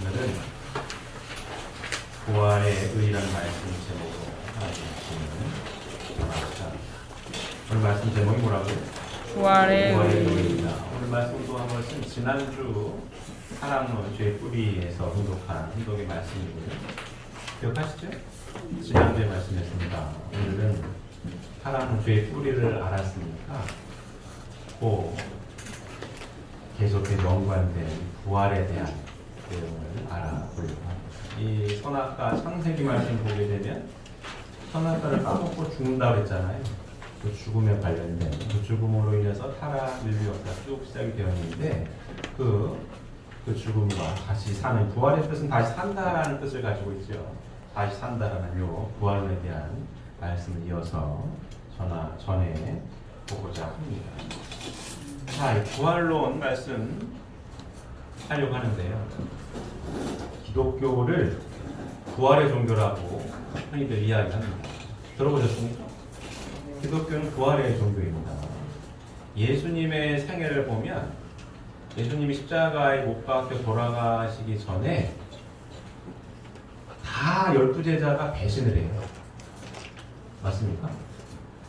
오늘은 부활의 의라는 말씀 제목으로 하나님 말씀을 오늘 말씀 제목이 뭐라고요? 부활의 의입니다. 오늘 말씀도 한 것은 지난주 사랑론 죄의 뿌리에서 혼독한 혼독의 말씀이고요. 기억하시죠? 지난주에 말씀했습니다. 오늘은 사랑론 죄의 뿌리를 알았으니까 계속해서 연관된 부활에 대한 내용을 알아보려고 합니다. 이 선악과 창세기 말씀 보게 되면 선악과를 까먹고 죽는다고 했잖아요. 그 죽음에 관련된 그 죽음으로 인해서 타락 인류 역사 쭉 시작이 되었는데 그 죽음과 다시 사는 부활의 뜻은 다시 산다라는 뜻을 가지고 있죠. 다시 산다라는 요 부활에 대한 말씀을 이어서 전해 보고자 합니다. 자, 이 부활론 말씀 하려고 하는데요. 기독교를 부활의 종교라고 흔히들 이야기합니다. 들어보셨습니까? 기독교는 부활의 종교입니다. 예수님의 생애를 보면 예수님이 십자가에 못 박혀 돌아가시기 전에 다 12제자가 배신을 해요. 맞습니까?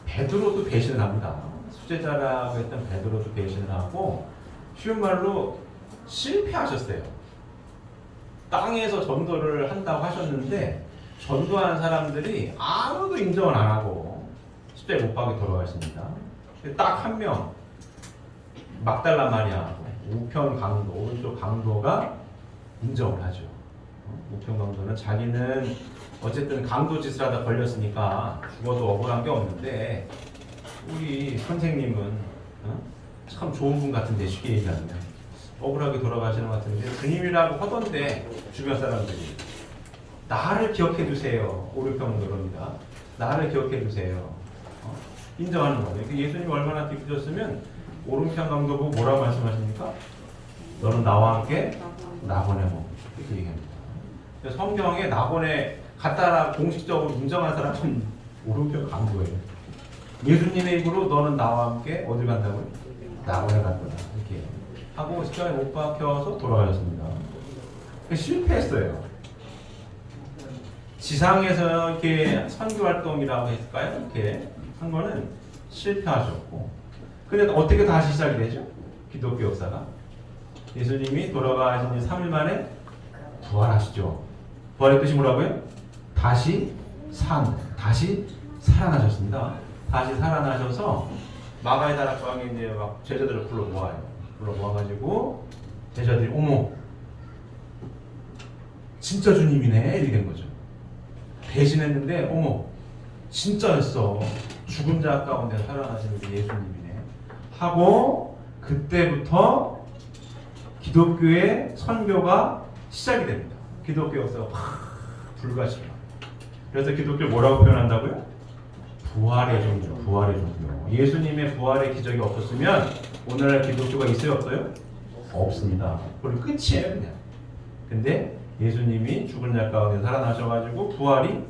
베드로도 배신을 합니다. 수제자라고 했던 베드로도 배신을 하고 쉬운 말로 실패하셨어요. 땅에서 전도를 한다고 하셨는데 전도한 사람들이 아무도 인정을 안 하고 십자가에 못 박혀 돌아가십니다. 딱 한 명 막달라 마리아 우편 강도 오른쪽 강도가 인정을 하죠. 우편 강도는 자기는 어쨌든 강도 짓을 하다 걸렸으니까 죽어도 억울한 게 없는데 우리 선생님은 참 좋은 분 같은데 쉽게 얘기하면 억울하게 돌아가시는 것 같은데 주님이라고 하던데 주변 사람들이 나를 기억해 주세요. 오른편으로입니다. 나를 기억해 주세요. 인정하는 거예요. 예수님이 얼마나 기쁘셨으면 오른편 강도 보고 뭐라고 말씀하십니까? 너는 나와 함께 나보내 먹. 이렇게 얘기합니다. 성경에 나보내 갔다라 공식적으로 인정한 사람은 오른편 강도예요. 예수님의 입으로 너는 나와 함께 어딜 간다고요? 나보내 갈 거다. 이렇게 하고 십자가에 못 박혀서 돌아가셨습니다. 실패했어요. 지상에서 이렇게 선교 활동이라고 했을까요? 이렇게 한 거는 실패하셨고, 근데 어떻게 다시 시작이 되죠? 기독교 역사가 예수님이 돌아가신 지 3일 만에 부활하시죠. 부활의 뜻이 뭐라고요? 다시 살아나셨습니다. 다시 살아나셔서 마가의 다락방에 이제 막 제자들을 불러 모아가지고 제자들이 어머 진짜 주님이네 이렇게 된 거죠. 배신했는데 어머 진짜였어. 죽은 자 가운데 살아나신 예수님이네 하고 그때부터 기독교의 선교가 시작이 됩니다. 기독교 역사가 불가시죠. 그래서 기독교를 뭐라고 표현한다고요? 부활의 종교, 부활의 종교. 예수님의 부활의 기적이 없었으면 오늘날 기독교가 있어요, 없어요? 없습니다. 그리고 끝이에요, 그냥. 근데 예수님이 죽은 자 가운데 살아나셔가지고 부활이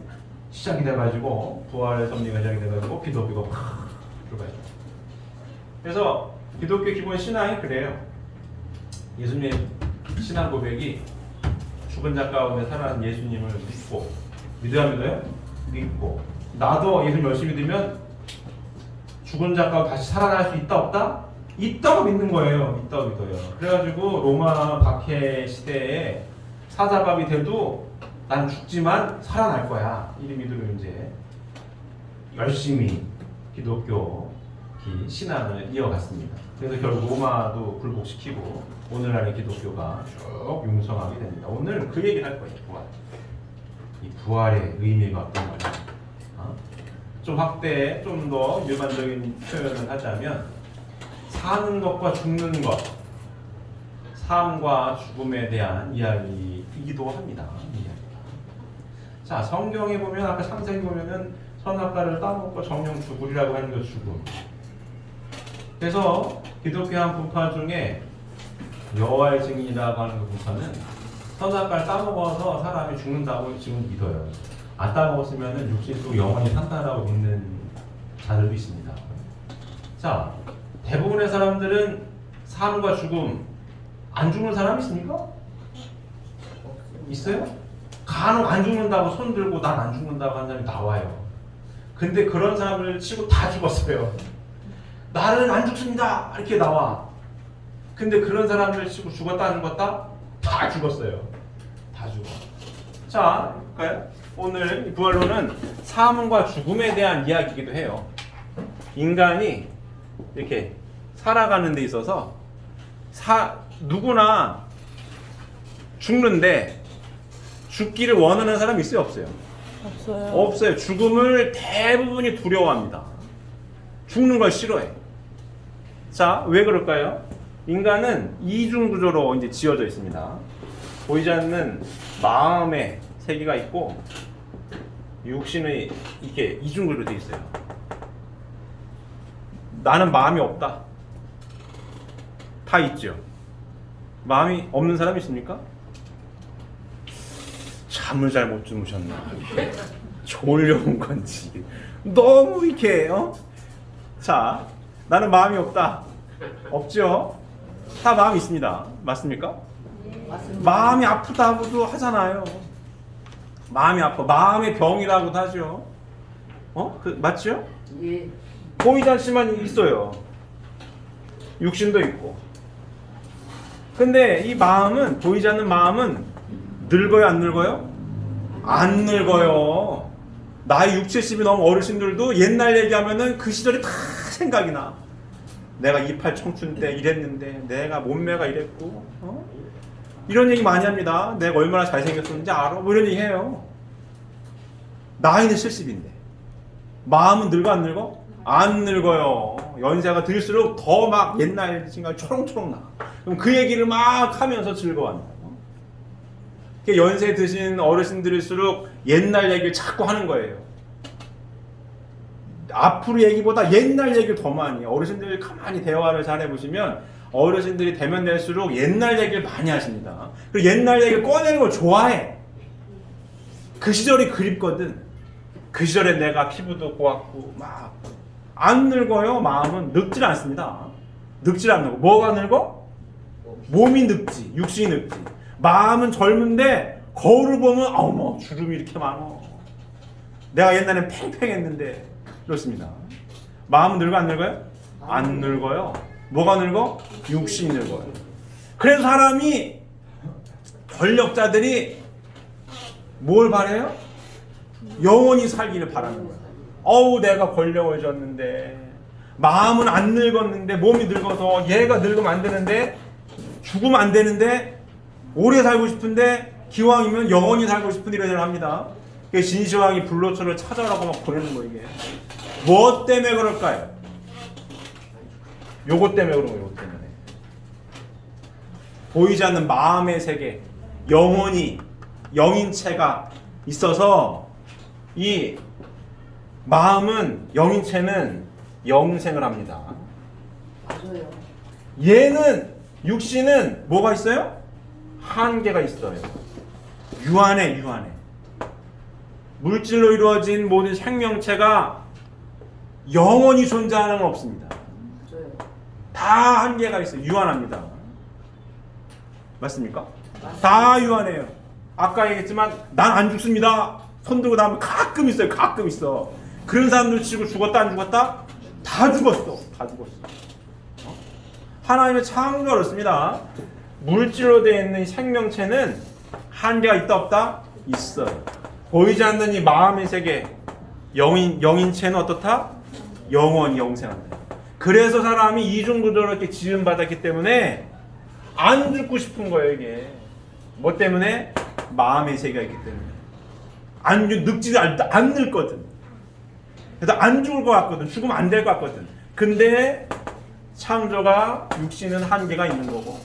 시작이 돼가지고 부활의 섭리가 시작이 돼가지고 기독교가 확 들어가죠. 그래서 기독교 기본 신앙이 그래요. 예수님의 신앙 고백이 죽은 자 가운데 살아난 예수님을 믿어요? 믿고 나도 예수님 열심히 믿으면 죽은 자 가운데 다시 살아날 수 있다 없다? 있다고 믿는 거예요. 있다고 믿어요. 그래가지고 로마 박해 시대에 사자밥이 돼도 난 죽지만 살아날 거야. 이 믿음으로 이제 열심히 기독교 신앙을 이어갔습니다. 그래서 결국 로마도 굴복시키고 오늘날의 기독교가 쭉 융성하게 됩니다. 오늘 그 얘기를 할 거예요. 부활. 이 부활의 의미가 어떤 거냐. 좀 확대, 좀 더 일반적인 표현을 하자면 사는 것과 죽는 것, 삶과 죽음에 대한 이야기이기도 합니다. 자, 성경에 보면 아까 창세기 보면은 선악과를 따먹고 정령 죽으리라고 하는 그 죽음. 그래서 기독교 한 분파 중에 여호와의 증인이라고 하는 그 분파는 선악과를 따먹어서 사람이 죽는다고 지금 믿어요. 안 따먹었으면 육신 속 영원히 산다라고 믿는 자들도 있습니다. 자, 대부분의 사람들은 삶과 죽음 안 죽는 사람이 있습니까? 있어요? 간혹 안 죽는다고 손 들고 난 안 죽는다고 하는 사람이 나와요. 근데 그런 사람을 치고 다 죽었어요. 나는 안 죽습니다 이렇게 나와. 근데 그런 사람을 치고 죽었다 안 죽었다? 다 죽었어요. 다 죽어. 자, 볼까요? 오늘 이 부활론은 삶과 죽음에 대한 이야기이기도 해요. 인간이 이렇게 살아가는 데 있어서 누구나 죽는데 죽기를 원하는 사람이 있어요, 없어요? 없어요. 없어요. 죽음을 대부분이 두려워합니다. 죽는 걸 싫어해. 자, 왜 그럴까요? 인간은 이중 구조로 이제 지어져 있습니다. 보이지 않는 마음의 세계가 있고 육신의 이렇게 이중 구조로 되어 있어요. 나는 마음이 없다. 다 있죠. 마음이 없는 사람이 있습니까? 잠을 잘 못 주무셨나? 졸려온 건지 너무 이렇게 자, 나는 마음이 없다. 없죠? 다 마음이 있습니다. 맞습니까? 맞습니다. 마음이 아프다고도 하잖아요. 마음이 아파. 마음의 병이라고도 하죠. 맞죠? 예. 보이지 않지만 있어요. 육신도 있고. 근데 이 마음은, 보이지 않는 마음은 늙어요, 안 늙어요? 안 늙어요. 나이 60, 70이 넘은 어르신들도 옛날 얘기하면은 그 시절이 다 생각이 나. 내가 28 청춘 때 이랬는데, 내가 몸매가 이랬고, 이런 얘기 많이 합니다. 내가 얼마나 잘생겼었는지 알아? 뭐 이런 얘기 해요. 나이는 70인데. 마음은 늙어, 안 늙어? 안 늙어요. 연세가 들수록 더 막 옛날 생각이 초롱초롱 나. 그럼 그 얘기를 막 하면서 즐거워한다. 연세 드신 어르신들일수록 옛날 얘기를 자꾸 하는 거예요. 앞으로 얘기보다 옛날 얘기를 더 많이 해요. 어르신들이 가만히 대화를 잘 해보시면 어르신들이 되면 될수록 옛날 얘기를 많이 하십니다. 그리고 옛날 얘기를 꺼내는 걸 좋아해. 그 시절이 그립거든. 그 시절에 내가 피부도 고왔고 막 안 늙어요. 마음은 늙질 않습니다. 늙질 않는 거. 뭐가 늙어? 몸이 늙지. 육신이 늙지. 마음은 젊은데 거울을 보면 어머 주름이 이렇게 많어. 내가 옛날엔 팽팽했는데 그렇습니다. 마음은 늙어 안 늙어요? 안 늙어요. 뭐가 늙어? 육신이 늙어요. 그래서 사람이 권력자들이 뭘 바래요? 영원히 살기를 바라는 거야. 내가 권력을 줬는데 마음은 안 늙었는데 몸이 늙어서 얘가 늙으면 안 되는데 죽으면 안 되는데 오래 살고 싶은데 기왕이면 영원히 살고 싶은 이런 일을 합니다. 진시황이 불로초를 찾아라고 막 보내는 거 이게. 뭐 때문에 그럴까요? 요것 때문에 그런 거예요. 요것 때문에. 보이지 않는 마음의 세계, 영혼이 영인체가 있어서 이 마음은 영인체는 영생을 합니다. 맞아요. 얘는 육신은 뭐가 있어요? 한계가 있어요. 유한해. 물질로 이루어진 모든 생명체가 영원히 존재하는 건 없습니다. 맞아요. 다 한계가 있어요. 유한합니다. 맞습니까? 맞습니다. 다 유한해요. 아까 얘기했지만 난 안 죽습니다. 손 들고 나면 가끔 있어요. 가끔 있어. 그런 사람들 치고 죽었다 안 죽었다? 다 죽었어. 하나님의 창조가 그렇습니다. 물질로 되어 있는 생명체는 한계가 있다 없다? 있어요. 보이지 않는 이 마음의 세계, 영인체는 어떻다? 영원히 영생한다. 그래서 사람이 이중구조로 이렇게 지음받았기 때문에 안 죽고 싶은 거예요, 이게. 뭐 때문에? 마음의 세계가 있기 때문에. 늙지도 안 늙거든. 그래서 안 죽을 것 같거든. 죽으면 안 될 것 같거든. 근데 창조가 육신은 한계가 있는 거고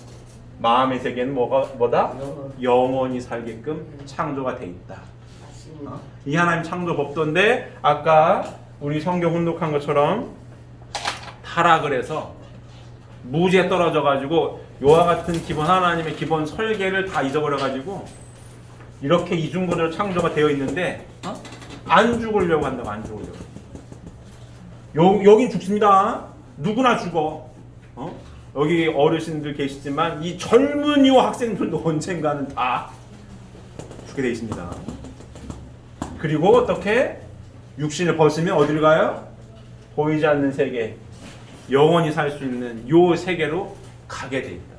마음의 세계는 뭐다? 영원히 살게끔 창조가 돼 있다. 맞습니다. 이 하나님 창조 법도인데 아까 우리 성경 훈독한 것처럼 타락을 해서 무지에 떨어져 가지고 요와 같은 기본 하나님의 기본 설계를 다 잊어버려 가지고 이렇게 이중구조로 창조가 되어 있는데 안 죽으려고 한다고. 안 죽으려고. 여긴 죽습니다. 누구나 죽어. 여기 어르신들 계시지만 이 젊은이와 학생들도 언젠가는 다 죽게 돼 있습니다. 그리고 어떻게 육신을 벗으면 어디를 가요? 보이지 않는 세계, 영원히 살 수 있는 요 세계로 가게 돼 있다.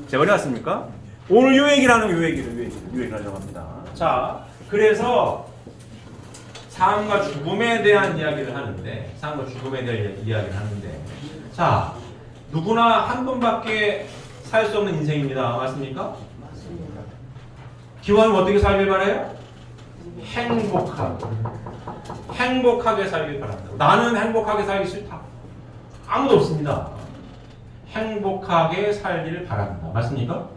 제가 어디 갔습니까? 오늘 요 얘기를 하는 요 얘기를 하려고 합니다. 자, 그래서 삶과 죽음에 대한 이야기를 하는데, 자, 누구나 한 번밖에 살 수 없는 인생입니다. 맞습니까? 맞습니다. 기왕이면 어떻게 살길 바래요? 행복하게 살길 바란다. 나는 행복하게 살기 싫다. 아무도 없습니다. 행복하게 살기를 바랍니다. 맞습니까?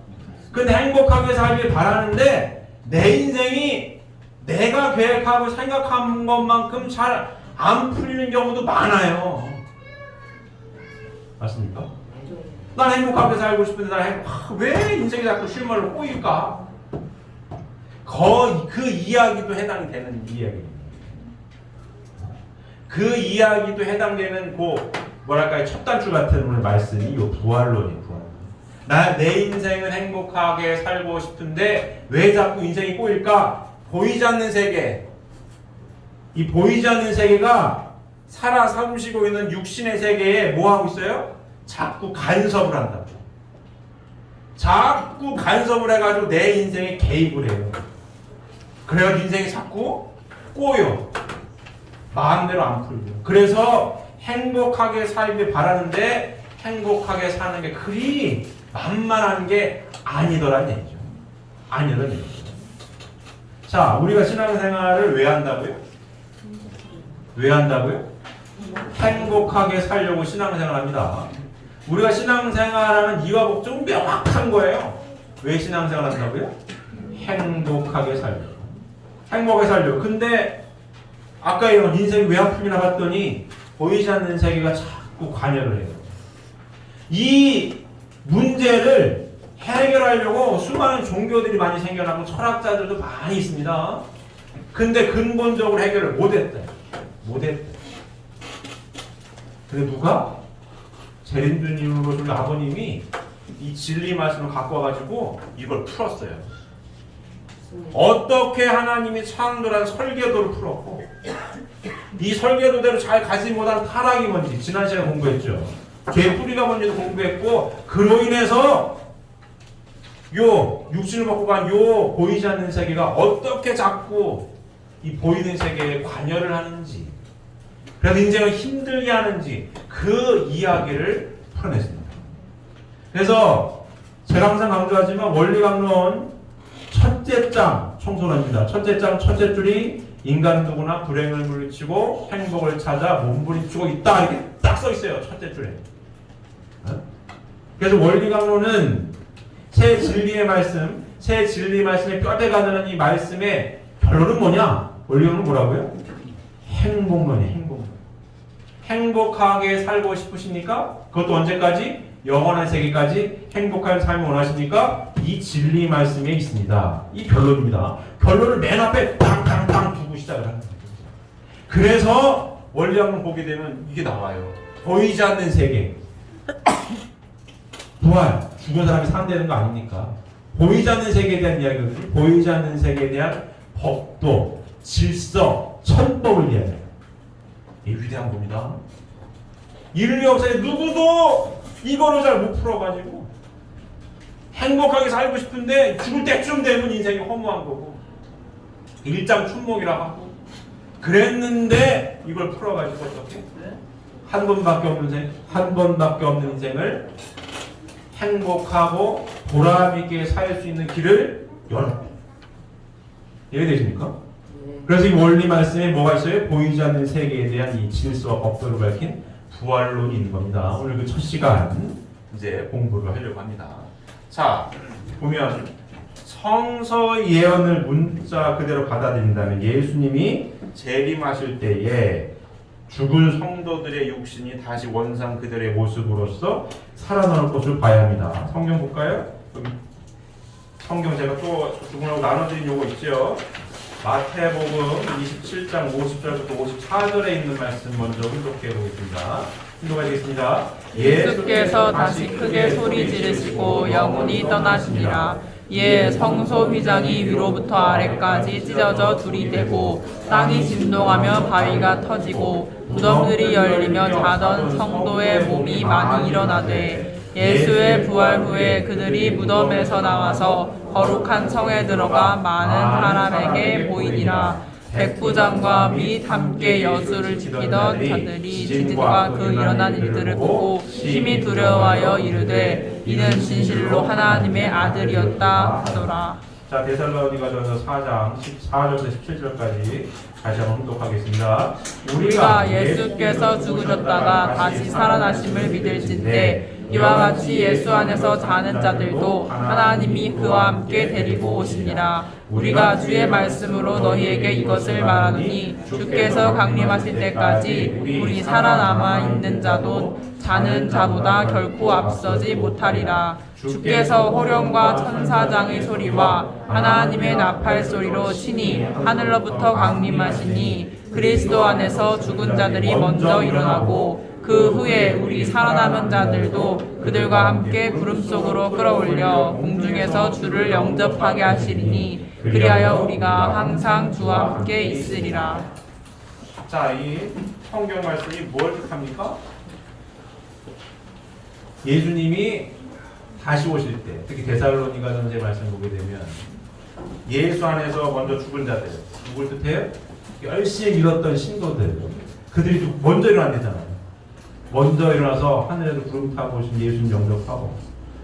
근데 행복하게 살길 바라는데 내 인생이 내가 계획하고 생각한 것만큼 잘 안 풀리는 경우도 많아요. 맞습니까? 난 행복하게 살고 싶은데 왜 인생이 자꾸 쉴 말로 꼬일까? 그 이야기도 해당이 되는 이야기입니다. 그 이야기도 해당되는 뭐랄까요, 첫 단추 같은 오늘 말씀이 이 부활론이에요. 내 인생은 행복하게 살고 싶은데 왜 자꾸 인생이 꼬일까? 보이지 않는 세계. 이 보이지 않는 세계가 살아 숨쉬고 있는 육신의 세계에 뭐 하고 있어요? 자꾸 간섭을 한다고. 자꾸 간섭을 해가지고 내 인생에 개입을 해요. 그래가지고 인생이 자꾸 꼬여. 마음대로 안 풀려. 그래서 행복하게 살길 바라는데 행복하게 사는 게 그리 만만한 게 아니더란 얘기죠. 자, 우리가 신앙생활을 왜 한다고요? 행복하게 살려고 신앙생활을 합니다. 우리가 신앙생활하는 이유와 목적은 명확한 거예요. 왜 신앙생활을 한다고요? 행복하게 살려고. 근데 아까 이런 인생이 왜 아픔이나 봤더니 보이지 않는 세계가 자꾸 관여를 해요. 이 문제를 해결하려고 수많은 종교들이 많이 생겨나고 철학자들도 많이 있습니다. 근데 근본적으로 해결을 못했대. 근데 누가? 제린두님으로 준 아버님이 이 진리 말씀을 갖고 와가지고 이걸 풀었어요. 어떻게 하나님이 창조란 설계도를 풀었고 이 설계도대로 잘 가지 못한 타락이 뭔지 지난 시간에 공부했죠. 죄의 뿌리가 뭔지도 공부했고 그로 인해서 요 육신을 벗고 간 요 보이지 않는 세계가 어떻게 자꾸 이 보이는 세계에 관여를 하는지, 그래서 인생을 힘들게 하는지 그 이야기를 풀어냈습니다. 그래서 제가 항상 강조하지만 원리강론 첫째 장 청소년입니다. 첫째 장 첫째 줄이 인간 누구나 불행을 물리치고 행복을 찾아 몸부림치고 있다, 이렇게 딱 써 있어요. 첫째 줄에. 그래서 원리강론은 새 진리의 말씀에 뼈대 가는 이 말씀의 결론은 뭐냐? 원리강론은 뭐라고요? 행복론이에요. 행복하게 살고 싶으십니까? 그것도 언제까지? 영원한 세계까지 행복한 삶을 원하십니까? 이 진리 말씀에 있습니다. 이 결론입니다. 결론을 맨 앞에 탕탕탕 두고 시작을 하는 거예요. 그래서 원리학론 보게 되면 이게 나와요. 보이지 않는 세계. 부활, 죽은 사람이 상대되는 거 아닙니까? 보이지 않는 세계에 대한 이야기거든요. 보이지 않는 세계에 대한 법도, 질서, 천법을 이야기해요. 이 위대한 겁니다. 인류 역사에 누구도 이거를 잘 못 풀어가지고 행복하게 살고 싶은데 죽을 때쯤 되면 인생이 허무한 거고 일장춘몽이라고 하고 그랬는데 이걸 풀어가지고 어떻게 한 번밖에 없는 인생을 행복하고 보람있게 살 수 있는 길을 열어요. 이해되십니까? 그래서 이 원리 말씀에 뭐가 있어요? 보이지 않는 세계에 대한 이 질서와 법도를 밝힌 부활론이 있는 겁니다. 오늘 그 첫 시간 이제 공부를 하려고 합니다. 자, 보면 성서 예언을 문자 그대로 받아들인다면 예수님이 재림하실 때에 죽은 성도들의 육신이 다시 원상 그들의 모습으로서 살아나올 것을 봐야 합니다. 성경 볼까요? 성경 제가 또 두분하고 나눠드린 요거 있죠. 마태복음 27장 50절부터 54절에 있는 말씀 먼저 훈독해 보겠습니다. 훈독하겠습니다. 예수께서 다시 크게 소리 지르시고 영혼이 떠나시니라. 이에 성소 휘장이 위로부터 아래까지 찢어져 둘이 되고 땅이 진동하며 바위가 터지고 무덤들이 열리며 자던 성도의 몸이 많이 일어나되 예수의 부활 후에 그들이 무덤에서 나와서 거룩한 성에 들어가 많은 사람에게 보이니라. 백부장과 및 함께 여수를 지키던 자들이 지진과 그 일어난 일들을 보고 심히 두려워하여 이르되 이는 진실로 하나님의 아들이었다 하더라. 자, 데살로니가전서 4장 14절부터 17절까지 다시 한번 혼독하겠습니다. 우리가 예수께서 죽으셨다가 다시 살아나심을 믿을진대 이와 같이 예수 안에서 자는 자들도 하나님이 그와 함께 데리고 오시니라. 우리가 주의 말씀으로 너희에게 이것을 말하노니 주께서 강림하실 때까지 우리 살아남아 있는 자도 자는 자보다 결코 앞서지 못하리라. 주께서 호령과 천사장의 소리와 하나님의 나팔 소리로 친히 하늘로부터 강림하시니 그리스도 안에서 죽은 자들이 먼저 일어나고 그 후에 우리 살아남은 자들도 그들과 함께 구름 속으로 끌어올려 공중에서 주를 영접하게 하시리니 그리하여 우리가 항상 주와 함께 있으리라. 자, 이 성경 말씀이 뭘 뜻합니까? 예수님이 다시 오실 때, 특히 데살로니가전서의 말씀 보게 되면 예수 안에서 먼저 죽은 자들, 누굴 뜻해요? 열심히 믿었던 신도들, 그들이 먼저 일어난대잖아요. 먼저 일어나서 하늘에서 구름 타고 오신 예수님 영접하고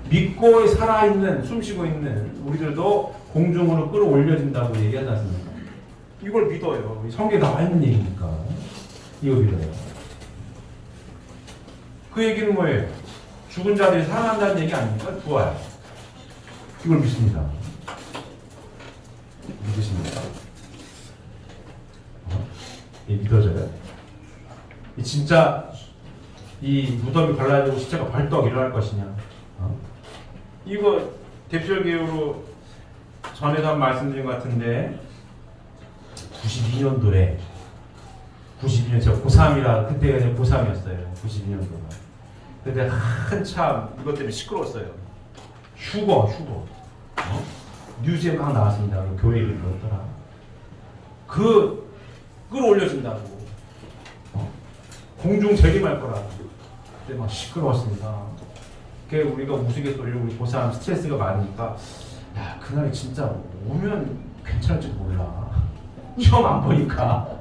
믿고 살아있는, 숨쉬고 있는 우리들도 공중으로 끌어올려진다고 얘기하지 않습니까? 이걸 믿어요. 성경에 나와 있는 얘기니까 이거 믿어요. 그 얘기는 뭐예요? 죽은 자들이 살아난다는 얘기 아닙니까? 부활. 이걸 믿습니다. 믿으십니까? 믿어져요? 진짜 이 무덤이 갈라지고 시체가 벌떡 일어날 것이냐? 이거 대표계로 전에도 한 말씀드린 것 같은데 92년도에 92년 제가 고3이라 그때가 이제 고3이었어요. 92년도가. 근데 한참 이것 때문에 시끄러웠어요. 휴거. 뉴스에 막 나왔습니다. 교회 일이 그렇더라. 그 끌어올려진다고. 공중 재림할 거라고. 그때 막 시끄러웠습니다. 그 우리가 우스갯소리로 우리 고3 스트레스가 많으니까 야 그날이 진짜 오면 괜찮을지 몰라. 시험 안 보니까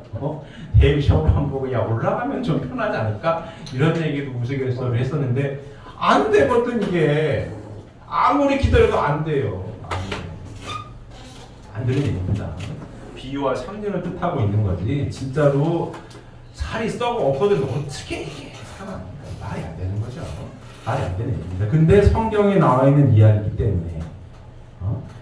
대입 시험을 안 보고 야 올라가면 좀 편하지 않을까 이런 얘기도 우스갯소리를 했었는데 안 되거든. 이게 아무리 기다려도 안 돼요. 안 되는 얘기입니다. 비유와 상징을 뜻하고 있는 거지 진짜로 살이 썩어 없어져도 어떻게 이게 말이 안 되는 거죠. 말이 안 되는 얘기입니다. 근데 성경에 나와 있는 이야기이기 때문에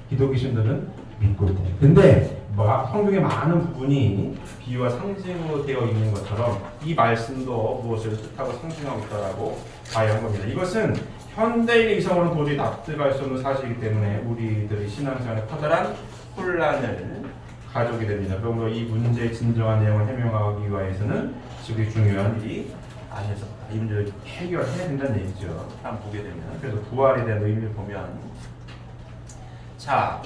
기독교 신도는 믿고 있다. 근데 성경의 많은 부분이 비유와 상징으로 되어 있는 것처럼 이 말씀도 무엇을 뜻하고 상징하고 있다라고 봐야 한 겁니다. 이것은 현대인의 이성으로는 도저히 납득할 수 없는 사실이기 때문에 우리들의 신앙생활에 커다란 혼란을 가져오게 됩니다. 그러므로 이 문제의 진정한 내용을 해명하기 위해서는 지금 중요한 이 안에서 이 문제를 해결해야 된다는 얘기죠. 한번 보게 되면 그래서 부활에 대한 의미를 보면 자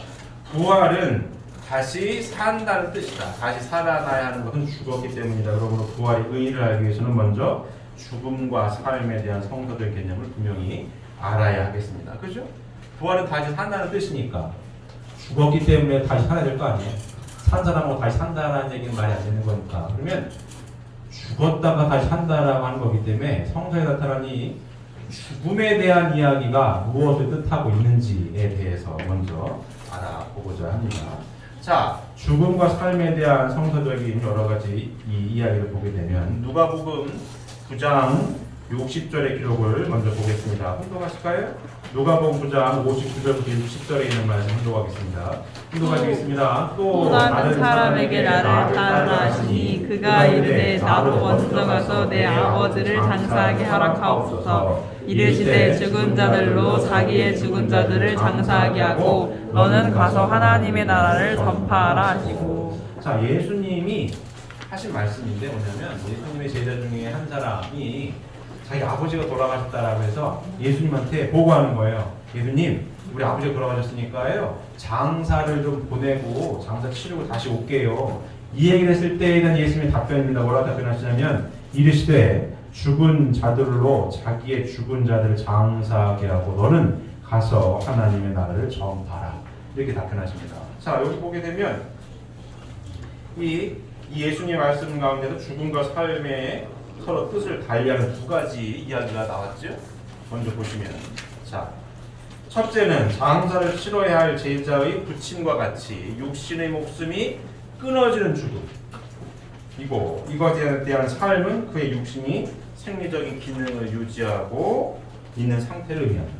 부활은 다시 산다는 뜻이다. 다시 살아나야 하는 것은 죽었기 때문이다. 그러므로 부활의 의의를 알기 위해서는 먼저 죽음과 삶에 대한 성서적 개념을 분명히 알아야 하겠습니다. 그죠? 부활은 다시 산다는 뜻이니까 죽었기 때문에 다시 살아야 될 거 아니에요? 산 사람하고 다시 산다라는 얘기는 말이 안 되는 거니까. 그러면 죽었다가 다시 산다라고 하는 거기 때문에 성서에 나타난 이 죽음에 대한 이야기가 무엇을 뜻하고 있는지에 대해서 먼저 알아보고자 합니다. 자, 죽음과 삶에 대한 성서적인 여러 가지 이 이야기를 보게 되면 누가복음 9장 60절의 기록을 먼저 보겠습니다. 혼동하실까요? 누가복음 9장 59절부터 60절에 있는 말씀 혼동하겠습니다. 혼동하시겠습니다. 또 다른 사람에게 나를 따르라 하시니 그가 이르되 나도 먼저 가서 내 아버지를 장사하게 하락하옵소서. 이르시되 죽은 자들로 자기의 죽은 자들을 장사하게 하고 너는 가서 하나님의 나라를 전파하라 하시고. 자, 예수님이 하신 말씀인데 뭐냐면 예수님의 제자 중에 한 사람이 자기 아버지가 돌아가셨다라고 해서 예수님한테 보고하는 거예요. 예수님, 우리 아버지가 돌아가셨으니까요. 장사를 좀 보내고 장사 치르고 다시 올게요. 이 얘기를 했을 때에 대한 예수님의 답변입니다. 뭐라고 답변하시냐면 이르시되 죽은 자들로 자기의 죽은 자들을 장사하게 하고 너는 가서 하나님의 나라를 전파하라. 이렇게 답변하십니다. 자, 여기 보게 되면 이 예수님의 말씀 가운데도 죽음과 삶의 서로 뜻을 달리하는 두 가지 이야기가 나왔죠. 먼저 보시면 자, 첫째는 장사를 치러야 할 제자의 부친과 같이 육신의 목숨이 끊어지는 죽음. 이것에 대한 삶은 그의 육신이 생리적인 기능을 유지하고 있는 상태를 의미합니다.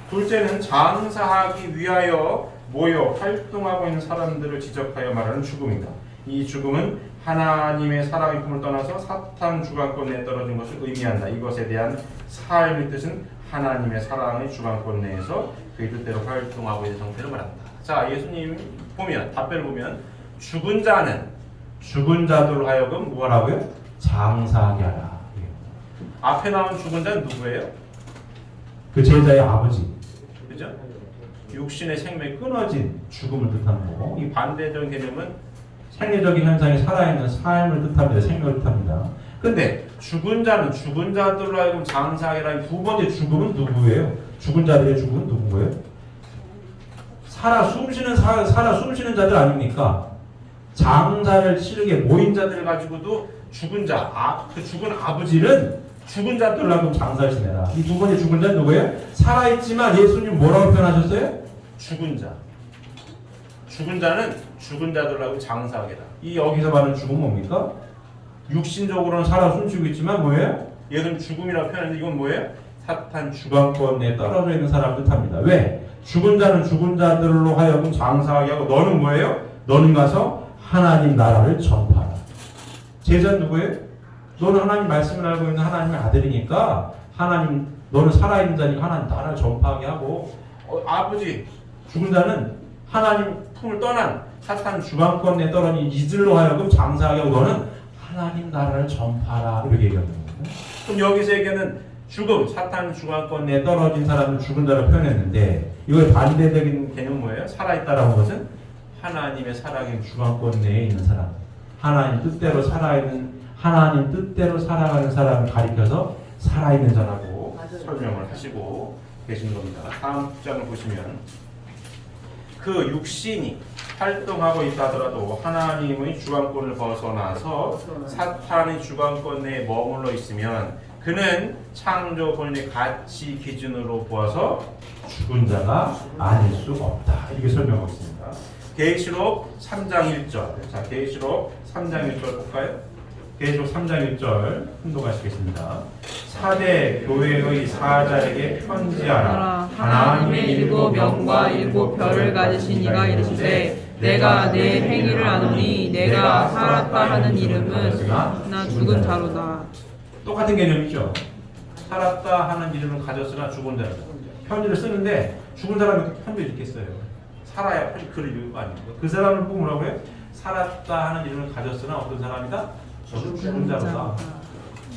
둘째는 장사하기 위하여 모여 활동하고 있는 사람들을 지적하여 말하는 죽음이다. 이 죽음은 하나님의 사랑의 품을 떠나서 사탄 주관권 내에 떨어진 것을 의미한다. 이것에 대한 삶의 뜻은 하나님의 사랑의 주관권 내에서 그의 뜻대로 활동하고 있는 상태를 말한다. 자, 예수님 보면 답변을 보면 죽은 자는 죽은 자들로 하여금 뭐라고요? 장사하게 하라. 앞에 나온 죽은 자는 누구예요? 그 제자의 아버지. 그죠? 육신의 생명이 끊어진 죽음을 뜻하는 거고, 이 반대적인 개념은 생리적인 현상이 살아있는 삶을 뜻합니다. 생명을 뜻합니다. 근데 죽은 자는 죽은 자들로 하여금 장사하게라는 두 번째 죽음은 누구예요? 죽은 자들의 죽음은 누구예요? 살아 숨쉬는 자들 아닙니까? 장사를 치르게 모인 자들을 가지고도 죽은 자, 그 죽은 아버지는 죽은 자들로 하여금 장사를 지내라. 이 두 번째 죽은 자는 누구예요? 살아있지만 예수님 뭐라고 표현하셨어요? 죽은 자. 죽은 자는 죽은 자들로 하여금 장사하게라. 이 여기서 말하는 죽음은 뭡니까? 육신적으로는 살아 숨쉬고 있지만 뭐예요? 예수님 죽음이라고 표현하는데 이건 뭐예요? 사탄 주관권에 떨어져 있는 사람을 뜻합니다. 왜? 죽은 자는 죽은 자들로 하여금 장사하게 하고 너는 뭐예요? 너는 가서 하나님 나라를 전파하라. 제자는 누구예요? 너는 하나님 말씀을 알고 있는 하나님의 아들이니까 하나님 너는 살아있는 자니까 하나님 나라를 전파하게 하고 아버지 죽은 자는 하나님 품을 떠난 사탄 주관권에 떨어진 이들로 하여금 장사하게 하고 너는 하나님 나라를 전파하라 이렇게 얘기하는 거예요. 그럼 여기서 얘기하는 죽음, 사탄 주관권에 떨어진 사람을 죽은 자로 표현했는데 이거의 반대적인 개념은 뭐예요? 살아있다라는 것은 하나님의 사랑의 주관권 내에 있는 사람, 하나님 뜻대로 살아가는 사람을 가리켜서 살아있는 자라고 맞아요. 설명을 하시고 계신 겁니다. 다음 장을 보시면 그 육신이 활동하고 있다 하더라도 하나님의 주관권을 벗어나서 사탄의 주관권 내에 머물러 있으면 그는 창조 본인의 가치 기준으로 보아서 죽은 자가 아닐 수 없다. 이렇게 설명하고 있습니다. 계시록 3장 1절. 자, 계시록 3장 1절 볼까요? 계시록 3장 1절 훈독하시겠습니다. 4대 교회의 사자에게 편지하라. 하나님의 7명과 7별을 가지신 이가 이르시되 내가 내 행위를 아노니 내가 살았다 하는 이름은 나 죽은 자로다. 똑같은 개념이죠. 살았다 하는 이름을 가졌으나 죽은 자로다. 편지를 쓰는데 죽은 사람이 편지를 읽겠어요. 살아야 편지 글을 읽을 거 아닙니까? 그 사람을 보고 뭐라고 해요? 살았다 하는 이름을 가졌으나 어떤 사람이다? 죽은 자로다.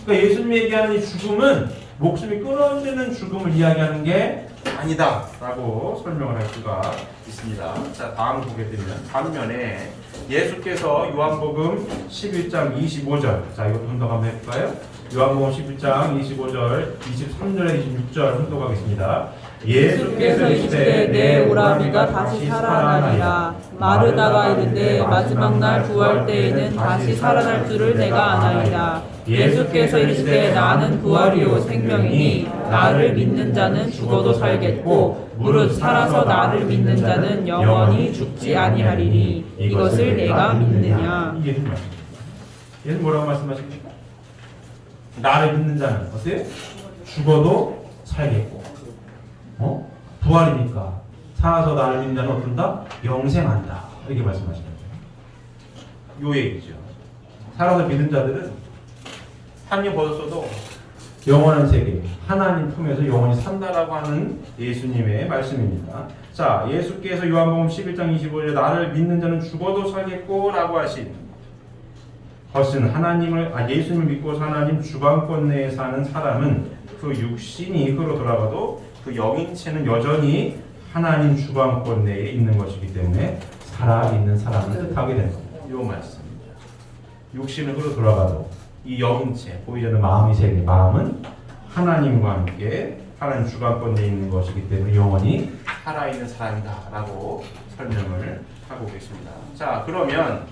그러니까 예수님이 얘기하는 이 죽음은 목숨이 끊어지는 죽음을 이야기하는 게 아니다 라고 설명을 할 수가 있습니다. 자, 다음 보게 되면 반면에 예수께서 요한복음 11장 25절, 자 이것도 혼독 한번 해볼까요? 요한복음 11장 25절 23절에 26절 혼독하겠습니다. 예수께서 이르시되 내 오라비가 다시 살아나리라. 마르다가 이르되 마지막 날 부활 때에는 다시 살아날 줄을 내가 아나이다. 예수께서 이르시되 나는 부활이요 생명이니 나를 믿는 자는 죽어도 살겠고 무릇 살아서 나를 믿는 자는 영원히 죽지 아니하리니 이것을 내가 믿느냐. 이게 무슨 말입니까? 예수 뭐라고 말씀하십니까? 나를 믿는 자는 어때요? 죽어도 살겠고 부활이니까 살아서 나를 믿는 자는 어떤다? 영생한다 이렇게 말씀하시는 거예요. 요 얘기죠. 살아서 믿는 자들은 한 년 벗었어도 영원한 세계 하나님 품에서 영원히 산다라고 하는 예수님의 말씀입니다. 자, 예수께서 요한복음 11장 25절에 나를 믿는 자는 죽어도 살겠고 라고 하신 것은 예수님을 믿고 하나님 주관권 내에 사는 사람은 그 육신이 흙으로 돌아가도 그 그 영인체는 여전히 하나님 주관권 내에 있는 것이기 때문에 살아있는 사람을 뜻하게 되는 겁니다. 이 말씀입니다. 육신은 흐르 돌아가도 이 영인체, 보이지 않는 마음의 세계, 마음은 하나님과 함께 하나님 주관권 내에 있는 것이기 때문에 영원히 살아있는 사람이다라고 설명을 하고 계십니다. 자, 그러면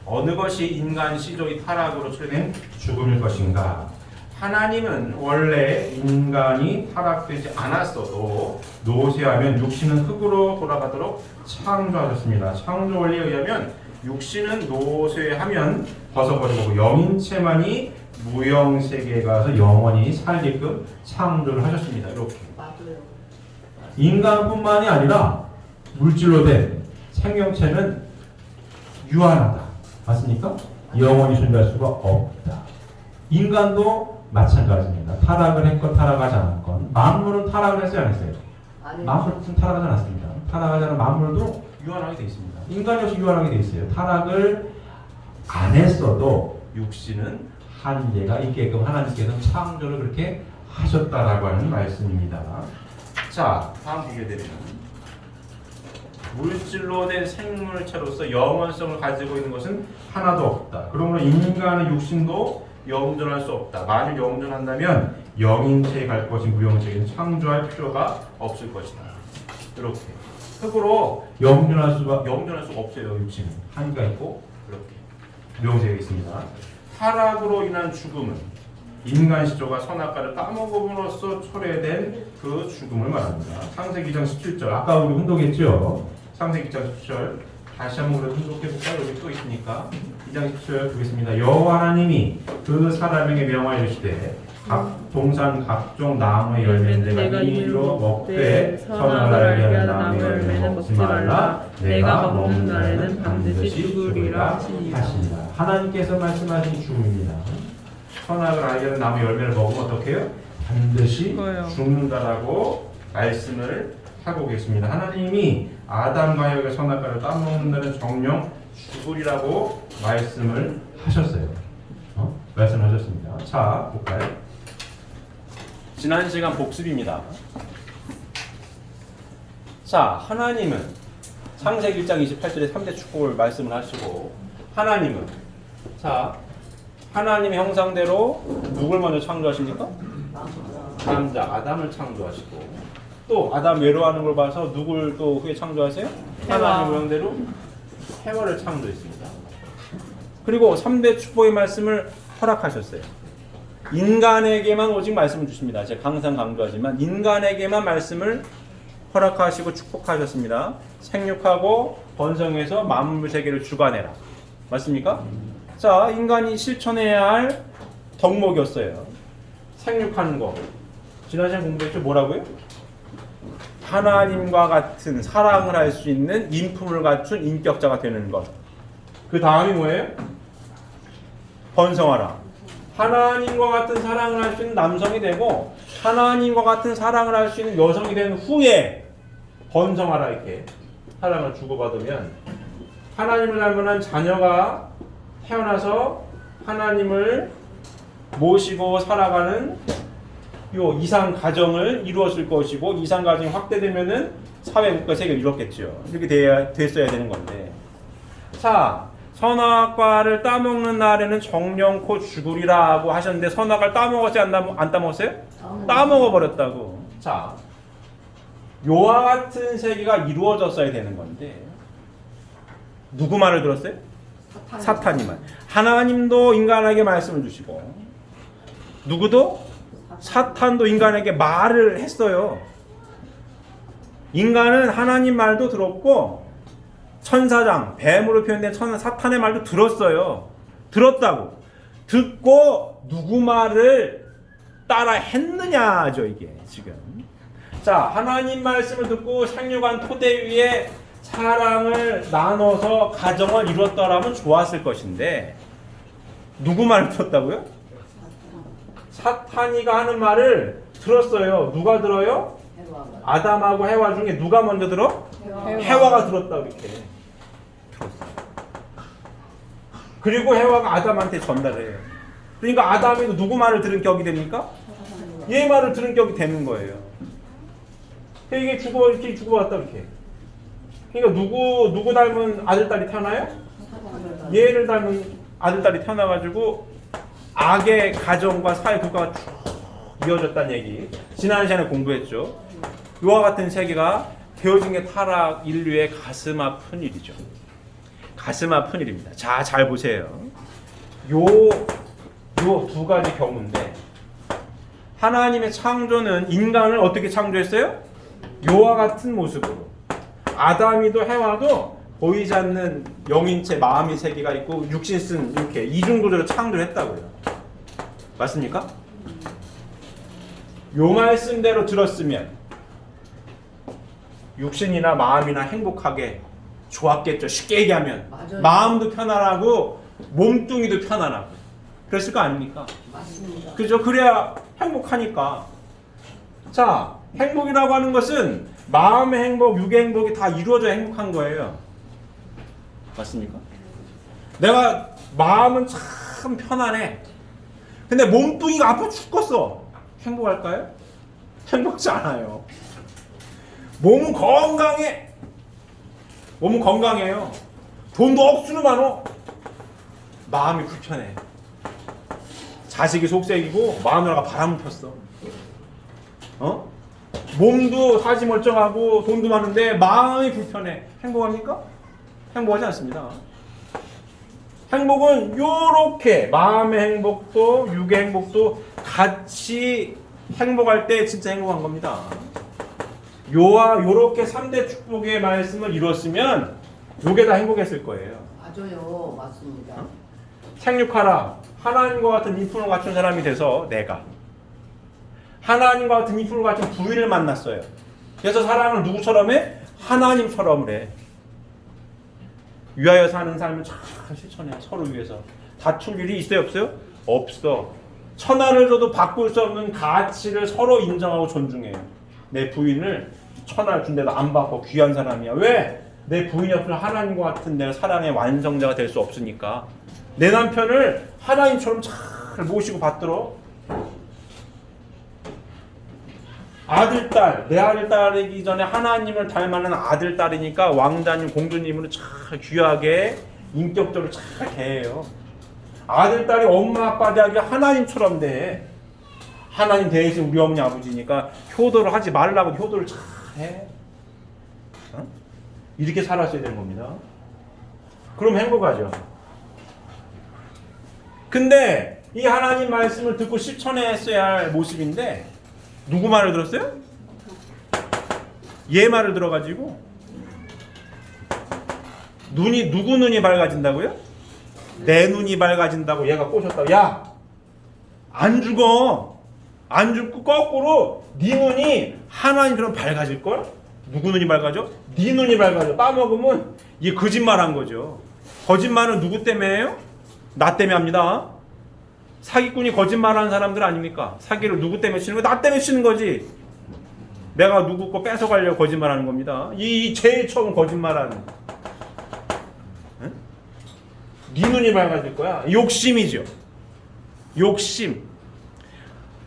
어느 것이 인간 시조의 타락으로 초래된 죽음일 것인가? 하나님은 원래 인간이 타락되지 않았어도 노쇠하면 육신은 흙으로 돌아가도록 창조하셨습니다. 창조 원리에 의하면 육신은 노쇠하면 벗어버리고 영인체만이 무형세계에 가서 영원히 살게끔 창조를 하셨습니다. 이렇게. 맞아요. 인간뿐만이 아니라 물질로 된 생명체는 유한하다. 맞습니까? 영원히 존재할 수가 없다. 인간도 마찬가지입니다. 타락을 했건 타락하지 않았건 만물은 타락을 했어요, 안 했어요? 만물은 타락하지 않았습니다. 타락하지 않은 만물도 유한하게 되어 있습니다. 인간 역시 유한하게 되어 있어요. 타락을 안 했어도 육신은 한계가 있게끔 하나님께서 창조를 그렇게 하셨다라고 하는 말씀입니다. 자, 다음 보게 되면 물질로 된 생물체로서 영원성을 가지고 있는 것은 하나도 없다. 그러므로 인간의 육신도 영존할 수 없다. 만일 영존한다면 영인체에 갈 것인 무영체에는 창조할 필요가 없을 것이다. 이렇게 흙으로 영존할 수가 없어요. 육신은 한계가 있고 그렇게 무영체가 있습니다. 타락으로 인한 죽음은 인간 시조가 선악과를 까먹음으로써 초래된 그 죽음을 말합니다. 창세기 2장 17절 아까 우리 혼독했죠. 창세기 2장 17절 다시 한번 우리 혼독해볼까요? 여기 또 있으니까 2장 17절 보겠습니다. 여호와 하나님이 그 사람에게 명하여 주시되 각 동산 각종 나무의 열매는 내가 임의로 먹되 선악을 알게 하는 나무의 열매는 먹지 말라. 내가 먹는 날에는 반드시 죽으리라 하시니라. 하나님께서 말씀하신 죽음입니다. 선악을 알게 하는 나무의 열매를 먹으면 어떻게 해요? 반드시 죽는다라고 말씀을 하고 계십니다. 하나님이 아담과 여의 선악과를 따먹는다는 정령 죽으리라고 말씀을 하셨어요. 말씀하셨습니다. 자, 볼까요? 지난 시간 복습입니다. 자, 하나님은 창세기 1장 28절에 3대 축복을 말씀을 하시고 하나님은 자, 하나님의 형상대로 누굴 먼저 창조하십니까? 남자 아담을 창조하시고 또 아담 외로워하는 걸 봐서 누굴 또 후에 창조하세요? 하나님 모양대로 해와를 창조했습니다. 그리고 3대 축복의 말씀을 허락하셨어요. 인간에게만 오직 말씀을 주십니다. 제가 항상 강조하지만 인간에게만 말씀을 허락하시고 축복하셨습니다. 생육하고 번성해서 만물 세계를 주관해라. 맞습니까? 자, 인간이 실천해야 할 덕목이었어요. 생육하는 거. 지난 시간 공부했죠? 뭐라고요? 하나님과 같은 사랑을 할 수 있는 인품을 갖춘 인격자가 되는 것. 그 다음이 뭐예요? 번성하라. 하나님과 같은 사랑을 할 수 있는 남성이 되고 하나님과 같은 사랑을 할 수 있는 여성이 된 후에 번성하라 이렇게 사랑을 주고받으면 하나님을 닮은 자녀가 태어나서 하나님을 모시고 살아가는 요 이상 가정을 이루었을 것이고 이상 가정이 확대되면은 사회 국가 세계를 이뤘겠죠. 이렇게 됐어야 되는 건데. 자, 선악과를 따먹는 날에는 정령코 죽으리라고 하셨는데 선악과를 따먹었어요? 안 따먹었어요? 따먹어 버렸다고. 자, 요와 같은 세계가 이루어졌어야 되는 건데 누구 말을 들었어요? 사탄이 말. 하나님도 인간에게 말씀을 주시고 누구도? 사탄도 인간에게 말을 했어요. 인간은 하나님 말도 들었고 천사장, 뱀으로 표현된 사탄의 말도 들었어요. 들었다고. 듣고 누구 말을 따라 했느냐죠, 이게 지금. 자, 하나님 말씀을 듣고 생육한 토대 위에 사랑을 나눠서 가정을 이뤘더라면 좋았을 것인데 누구 말을 들었다고요? 사탄이가 하는 말을 들었어요. 누가 들어요? 아담하고 해와 중에 누가 먼저 들어? 해와가 들었다고 이렇게 들었어요. 그리고 해와가 아담한테 전달해요. 그러니까 아담이 누구 말을 들은 격이 됩니까? 얘 말을 들은 격이 되는 거예요. 이게 이렇게 주고받다 이렇게. 그러니까 누구 닮은 아들 딸이 태어나요? 얘를 닮은 아들 딸이 태어나가지고 악의 가정과 사회 국가가 쭉 이어졌다는 얘기. 지난 시간에 공부했죠. 이와 같은 세계가 되어진 게 타락 인류의 가슴 아픈 일이죠. 가슴 아픈 일입니다. 자, 잘 보세요. 요 두 가지 경우인데 하나님의 창조는 인간을 어떻게 창조했어요? 요와 같은 모습으로. 아담이도 해와도 보이지 않는 영인체 마음의 세계가 있고 육신 쓴 이렇게 이중구조로 창조를 했다고요. 맞습니까? 요 말씀대로 들었으면 육신이나 마음이나 행복하게 좋았겠죠. 쉽게 얘기하면 맞아요. 마음도 편안하고 몸뚱이도 편안하고 그랬을 거 아닙니까? 맞습니다. 그죠? 그래야 행복하니까. 자, 행복이라고 하는 것은 마음의 행복, 육의 행복이 다 이루어져야 행복한 거예요. 맞습니까? 내가 마음은 참 편안해. 근데 몸뚱이가 아파 죽겠어. 행복할까요? 행복하지 않아요. 몸은 건강해. 몸은 건강해요. 돈도 억수로 많어. 마음이 불편해. 자식이 속색이고 마누라가 바람을 폈어. 몸도 사지 멀쩡하고 돈도 많은데 마음이 불편해. 행복합니까? 행복하지 않습니다. 행복은 요렇게 마음의 행복도 육의 행복도 같이 행복할 때 진짜 행복한 겁니다. 요와 요렇게 3대 축복의 말씀을 이뤘으면 요게 다 행복했을 거예요. 맞아요. 맞습니다. 생육하라. 하나님과 같은 인품을 갖춘 사람이 돼서 내가 하나님과 같은 인품을 갖춘 부인을 만났어요. 그래서 사랑을 누구처럼 해? 하나님처럼 해. 위하여 사는 삶을 잘 실천해. 서로 위해서. 다툴 일이 있어요? 없어요? 없어. 천하를 줘도 바꿀 수 없는 가치를 서로 인정하고 존중해요. 내 부인을 천하를 준데도 안 받고 귀한 사람이야. 왜? 내 부인이 없으면 하나님과 같은 내가 사랑의 완성자가 될 수 없으니까. 내 남편을 하나님처럼 잘 모시고 받들어. 아들, 딸, 내 아들, 딸이기 전에 하나님을 닮아는 아들, 딸이니까 왕자님, 공주님으로 잘 귀하게 인격적으로 잘 대해요. 아들, 딸이 엄마, 아빠 대하게 하나님처럼 대해. 하나님 대신 우리 어머니, 아버지니까 효도를 하지 말라고 효도를 잘 해. 이렇게 살았어야 되는 겁니다. 그럼 행복하죠. 근데 이 하나님 말씀을 듣고 실천했어야 할 모습인데 누구 말을 들었어요? 얘 말을 들어가지고 누구 눈이 밝아진다고요? 내 눈이 밝아진다고 얘가 꼬셨다고. 야, 안 죽어. 안 죽고 거꾸로 네 눈이 하나님처럼 밝아질걸? 누구 눈이 밝아져? 네 눈이 밝아져. 따먹으면 이게 거짓말한 거죠. 거짓말은 누구 때문에 해요? 나 때문에 합니다. 사기꾼이 거짓말하는 사람들 아닙니까? 사기를 누구 때문에 치는 거야? 나 때문에 치는 거지. 내가 누구 거 뺏어가려고 거짓말하는 겁니다. 이 제일 처음 거짓말하는. 응? 네 눈이 밝아질 거야. 욕심이죠. 욕심.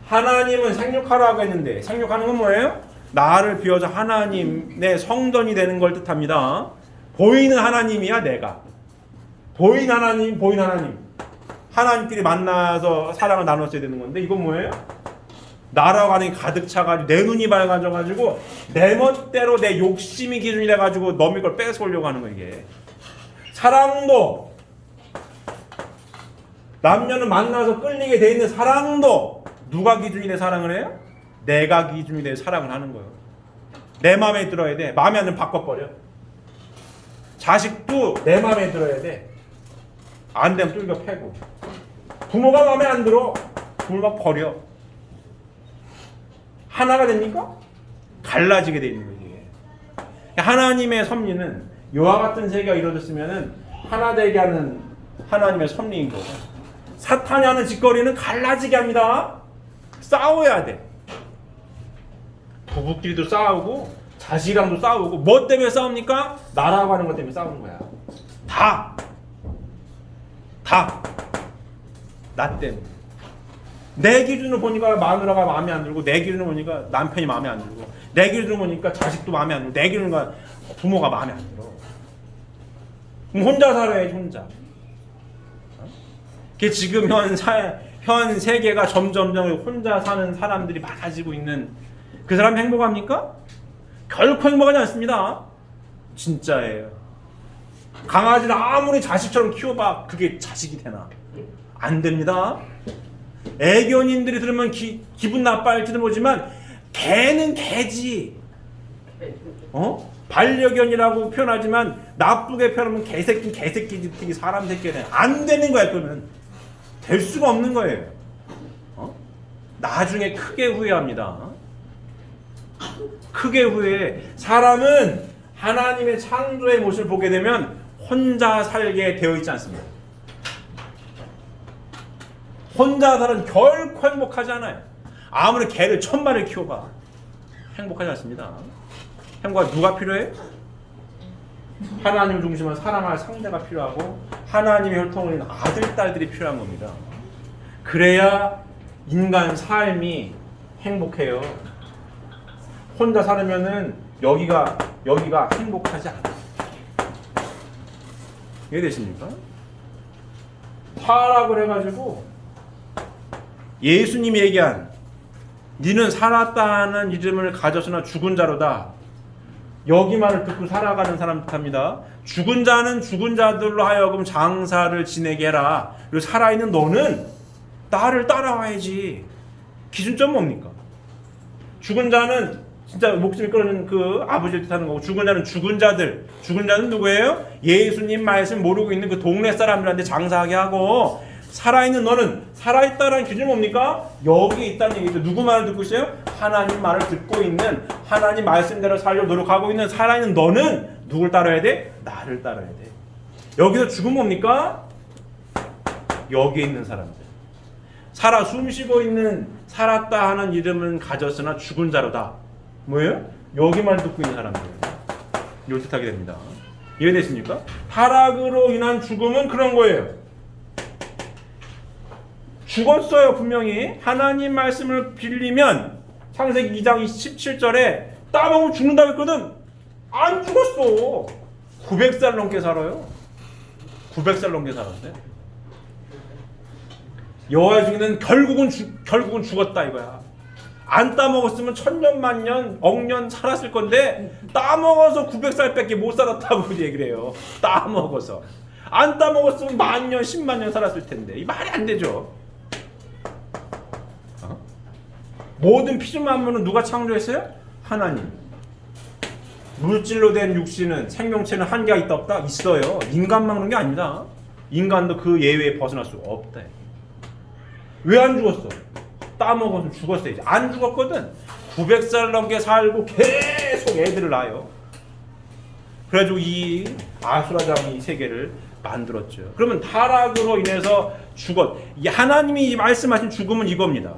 하나님은 생육하라고 했는데 생육하는 건 뭐예요? 나를 비워서 하나님의 성전이 되는 걸 뜻합니다. 보이는 하나님이야 내가. 보이는 하나님, 보이는 하나님. 하나님끼리 만나서 사랑을 나눴어야 되는 건데 이건 뭐예요? 나라고 하는 게 가득 차가지고 내 눈이 밝아져가지고 내 멋대로 내 욕심이 기준이 돼가지고 너미 걸 뺏어오려고 하는 거예요 이게. 사랑도 남녀는 만나서 끌리게 돼 있는 사랑도 누가 기준이 돼 사랑을 해요? 내가 기준이 돼 사랑을 하는 거예요. 내 마음에 들어야 돼. 마음에 안 들면 바꿔버려. 자식도 내 마음에 들어야 돼. 안 되면 뚫겨 패고. 부모가 마음에 안 들어. 부모가 버려. 하나가 됩니까? 갈라지게 돼 있는 거지. 하나님의 섭리는 이와 같은 세계가 이루어졌으면은 하나 되게 하는 하나님의 섭리인 거고. 사탄이 하는 짓거리는 갈라지게 합니다. 싸워야 돼. 부부끼리도 싸우고 자식이랑도 싸우고 뭐 때문에 싸웁니까? 나라고 하는 것 때문에 싸우는 거야. 다. 나 때문에. 내 기준으로 보니까 마누라가 마음에 안 들고, 내 기준으로 보니까 남편이 마음에 안 들고, 내 기준으로 보니까 자식도 마음에 안 들고, 내 기준으로 보니까 부모가 마음에 안 들어. 그럼 혼자 살아야지, 혼자. 그게 지금 현 세계가 점점 혼자 사는 사람들이 많아지고 있는, 그 사람 행복합니까? 결코 행복하지 않습니다. 진짜예요. 강아지를 아무리 자식처럼 키워봐, 그게 자식이 되나? 안 됩니다. 애견인들이 들으면 기분 나빠할지도 모르지만 개는 개지. 반려견이라고 표현하지만 나쁘게 표현하면 개새끼 개새끼지, 특히 사람 새끼는 안 되는 거야. 그러면 될 수가 없는 거예요. 나중에 크게 후회합니다. 크게 후회해. 사람은 하나님의 창조의 모습을 보게 되면 혼자 살게 되어 있지 않습니다. 혼자 살은 결코 행복하지 않아요. 아무리 개를 1000마리를 키워봐, 행복하지 않습니다. 행복한 누가 필요해? 하나님을 중심으로 사랑할 상대가 필요하고 하나님의 혈통을 있는 아들, 딸들이 필요한 겁니다. 그래야 인간 삶이 행복해요. 혼자 살면은 여기가 행복하지 않아요. 이해되십니까? 타락을 해가지고 예수님이 얘기한 니는 살았다는 이름을 가졌으나 죽은 자로다, 여기만을 듣고 살아가는 사람 뜻합니다. 죽은 자는 죽은 자들로 하여금 장사를 지내게 해라. 그리고 살아있는 너는 나를 따라와야지. 기준점 뭡니까? 죽은 자는 진짜 목숨이 끊어진 그 아버지를 뜻하는 거고, 죽은 자는 죽은 자들. 죽은 자는 누구예요? 예수님 말씀 모르고 있는 그 동네 사람들한테 장사하게 하고, 살아있는 너는, 살아있다라는 기준이 뭡니까? 여기 있다는 얘기죠. 누구 말을 듣고 있어요? 하나님 말을 듣고 있는, 하나님 말씀대로 살려고 노력하고 있는 살아있는 너는 누굴 따라야 돼? 나를 따라야 돼. 여기서 죽은 뭡니까? 여기에 있는 사람들. 살아 숨쉬고 있는, 살았다 하는 이름은 가졌으나 죽은 자로다. 뭐예요? 여기만 듣고 있는 사람들. 이걸 뜻하게 됩니다. 이해되십니까? 타락으로 인한 죽음은 그런 거예요. 죽었어요. 분명히 하나님 말씀을 빌리면 창세기 2장 17절에 따먹으면 죽는다고 했거든. 안 죽었어. 900살 넘게 살아요. 900살 넘게 살았대. 여호와의 증인은 결국은 죽었다 이거야. 안 따먹었으면 천년 만년 억년 살았을 건데 따먹어서 900살밖에 못 살았다고 얘기를 해요. 따먹어서. 안 따먹었으면 만년 10만년 살았을 텐데 이 말이 안 되죠. 모든 피조 만물은 누가 창조했어요? 하나님. 물질로 된 육신은, 생명체는 한계가 있다 없다? 있어요. 인간만 그런 게 아닙니다. 인간도 그 예외에 벗어날 수 없다. 왜 안 죽었어? 따먹어서 죽었어야지. 안 죽었거든. 900살 넘게 살고 계속 애들을 낳아요. 그래가지고 이 아수라장이 이 세계를 만들었죠. 그러면 타락으로 인해서 하나님이 말씀하신 죽음은 이겁니다.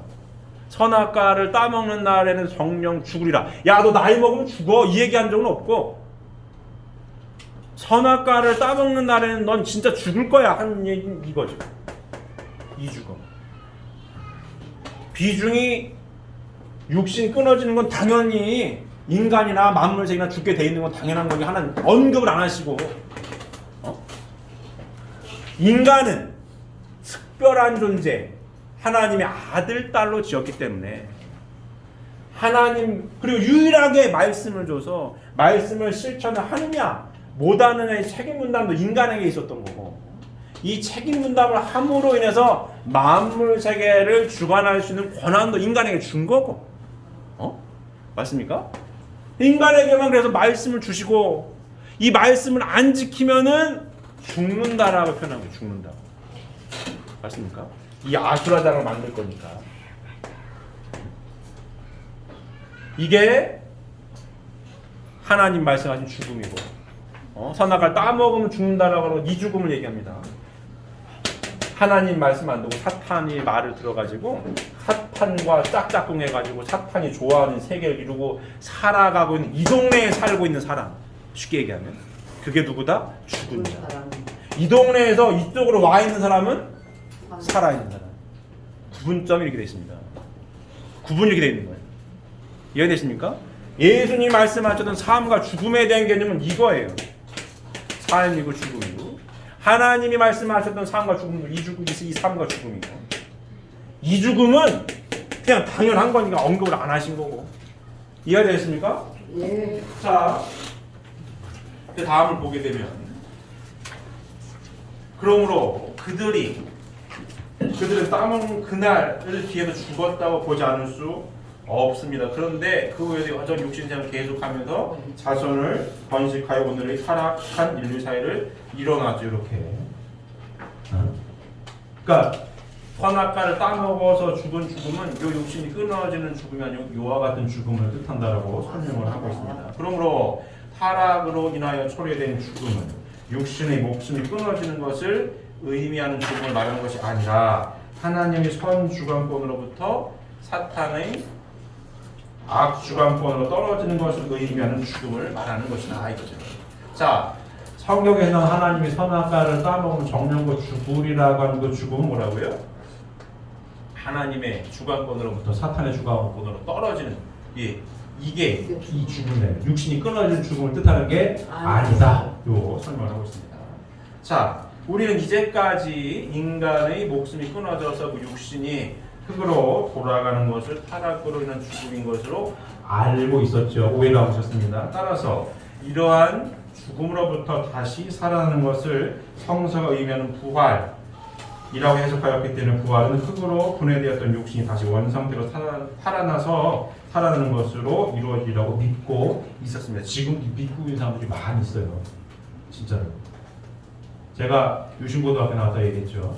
선악과를 따먹는 날에는 정령 죽으리라. 야, 너 나이 먹으면 죽어. 이 얘기한 적은 없고, 선악과를 따먹는 날에는 넌 진짜 죽을 거야 하는 얘기는 이거죠. 이 죽음. 비중이 육신 끊어지는 건 당연히 인간이나 만물세계나 죽게 돼 있는 건 당연한 거기 하나는 언급을 안 하시고, 인간은 특별한 존재, 하나님의 아들, 딸로 지었기 때문에 하나님, 그리고 유일하게 말씀을 줘서 말씀을 실천을 하느냐 못하느냐의 책임 분담도 인간에게 있었던 거고, 이 책임 분담을 함으로 인해서 만물 세계를 주관할 수 있는 권한도 인간에게 준 거고, 맞습니까? 인간에게만 그래서 말씀을 주시고, 이 말씀을 안 지키면은 죽는다라고 표현하고, 죽는다. 맞습니까? 이 아수라장을 만들 거니까. 이게 하나님 말씀하신 죽음이고, 선악과를 따먹으면 죽는다라고 하는 이 죽음을 얘기합니다. 하나님 말씀 안 듣고 사탄이 말을 들어가지고 사탄과 짝짝꿍 해가지고 사탄이 좋아하는 세계를 이루고 살아가고 있는, 이 동네에 살고 있는 사람, 쉽게 얘기하면 그게 누구다? 죽은 자. 이 동네에서 이쪽으로 와 있는 사람은 살아있는 사람. 구분점이 이렇게 되어 있습니다. 구분이 이렇게 되어 있는 거예요. 이해되십니까? 예수님이 말씀하셨던 삶과 죽음에 대한 개념은 이거예요. 삶이고 죽음이고, 하나님이 말씀하셨던 삶과 죽음은 이 삶과 죽음이고, 이 죽음은 그냥 당연한 거니까 언급을 안 하신 거고. 이해가 되셨습니까? 예. 자, 그 다음을 보게 되면, 그러므로 그들은 따먹는 그날을 기해서 죽었다고 보지 않을 수 없습니다. 그런데 그 후에도 여전 육신생을 계속하면서 자손을 번식하여 오늘의 타락한 인류 사회를 일어나죠. 이렇게. 그러니까 선악과를 따먹어서 죽은 죽음은 요 육신이 끊어지는 죽음이 아니고 요와 같은 죽음을 뜻한다라고 설명을 하고 있습니다. 그러므로 타락으로 인하여 초래된 죽음은 육신의 목숨이 끊어지는 것을 의미하는 죽음을 말하는 것이 아니라 하나님의 선 주관권으로부터 사탄의 악 주관권으로 떨어지는 것을 의미하는 죽음을 말하는 것이다 이거죠. 자, 성경에서는 하나님이 선악과를 따먹은 정령과 죽으리라고 하는 그 죽음은 뭐라고요? 하나님의 주관권으로부터 사탄의 주관권으로 떨어지는 이게 이 죽음에 육신이 끊어지는 죽음을 뜻하는 게 아니다. 요 설명을 하고 있습니다. 자, 우리는 이제까지 인간의 목숨이 끊어져서 그 육신이 흙으로 돌아가는 것을 타락으로 인한 죽음인 것으로 알고 있었죠. 오해를 하고 있었습니다. 따라서 이러한 죽음으로부터 다시 살아나는 것을 성서가 의미하는 부활이라고 해석하였기 때문에 부활은 흙으로 분해되었던 육신이 다시 원상태로 살아나서 살아나는 것으로 이루어지라고 믿고 있었습니다. 지금 믿고 있는 사람들이 많이 있어요. 진짜로. 제가 유신고등학교 나왔다 얘기했죠.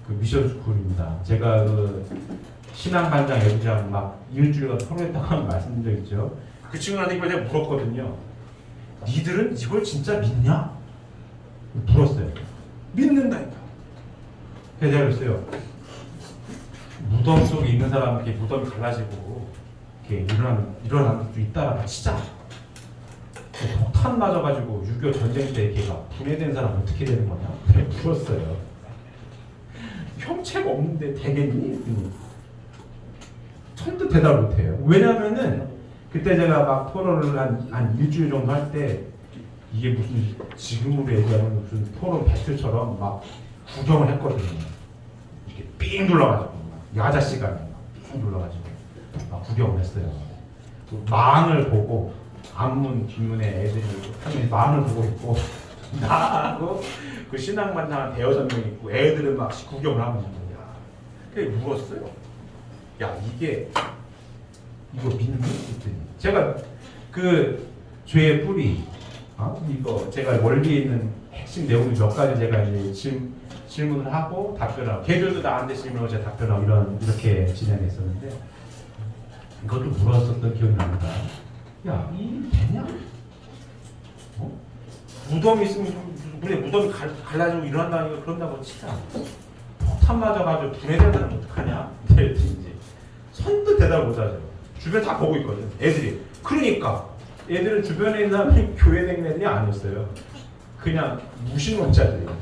그 미션 스쿨입니다. 제가 그 신앙반장 여기장 막 일주일간 토론했다고 말씀드린 적 있죠. 그 친구한테 이걸 제가 물었거든요. 니들은 이걸 진짜 믿냐? 물었어요. 믿는다니까. 그래서 제가 그랬어요. 무덤 속에 있는 사람 이렇게 무덤이 갈라지고 이렇게 일어나는 것도 있다라고 치자. 폭탄 맞아가지고 6.25 전쟁 때 걔가 분해된 사람 어떻게 되는 거냐? 그래 물었어요. 형체가 없는데 되겠니? 선뜻 대답을 못해요. 왜냐면은 그때 제가 막 토론을 한 일주일 정도 할 때 이게 무슨 지금으로 얘기하면 무슨 토론 배틀처럼 막 구경을 했거든요. 이렇게 삥 둘러가지고 야자 시간에 삥 둘러가지고 막 구경을 했어요. 망을 보고 앞문 뒷문에 애들이 하면 망을 보고 있고 나하고 그 신앙반장 대여섯 명 있고 애들은 막 구경을 하고 있는 거야. 그래 물었어요. 야 이거 믿는 거지? 제가 그 죄의 뿌리 이거 제가 원리에 있는 핵심 내용이 몇 가지 제가 이제 질문을 하고 답변하고 걔들도 나한테 질문하고 제가 답변하고 이렇게 진행했었는데 이것도 물었었던 기억이 납니다. 야, 이 되냐? 무덤이 있으면 우리 무덤이 갈라지고 일어난다니까 그런다고 치자. 폭탄 맞아가지고 분해된다는 어떡하냐? 이제 선뜻 대답 못하죠. 주변 다 보고 있거든. 애들이. 그러니까 애들은 주변에 있는 사람이 교회 다니는 애들이 아니었어요. 그냥 무신론자들이에요.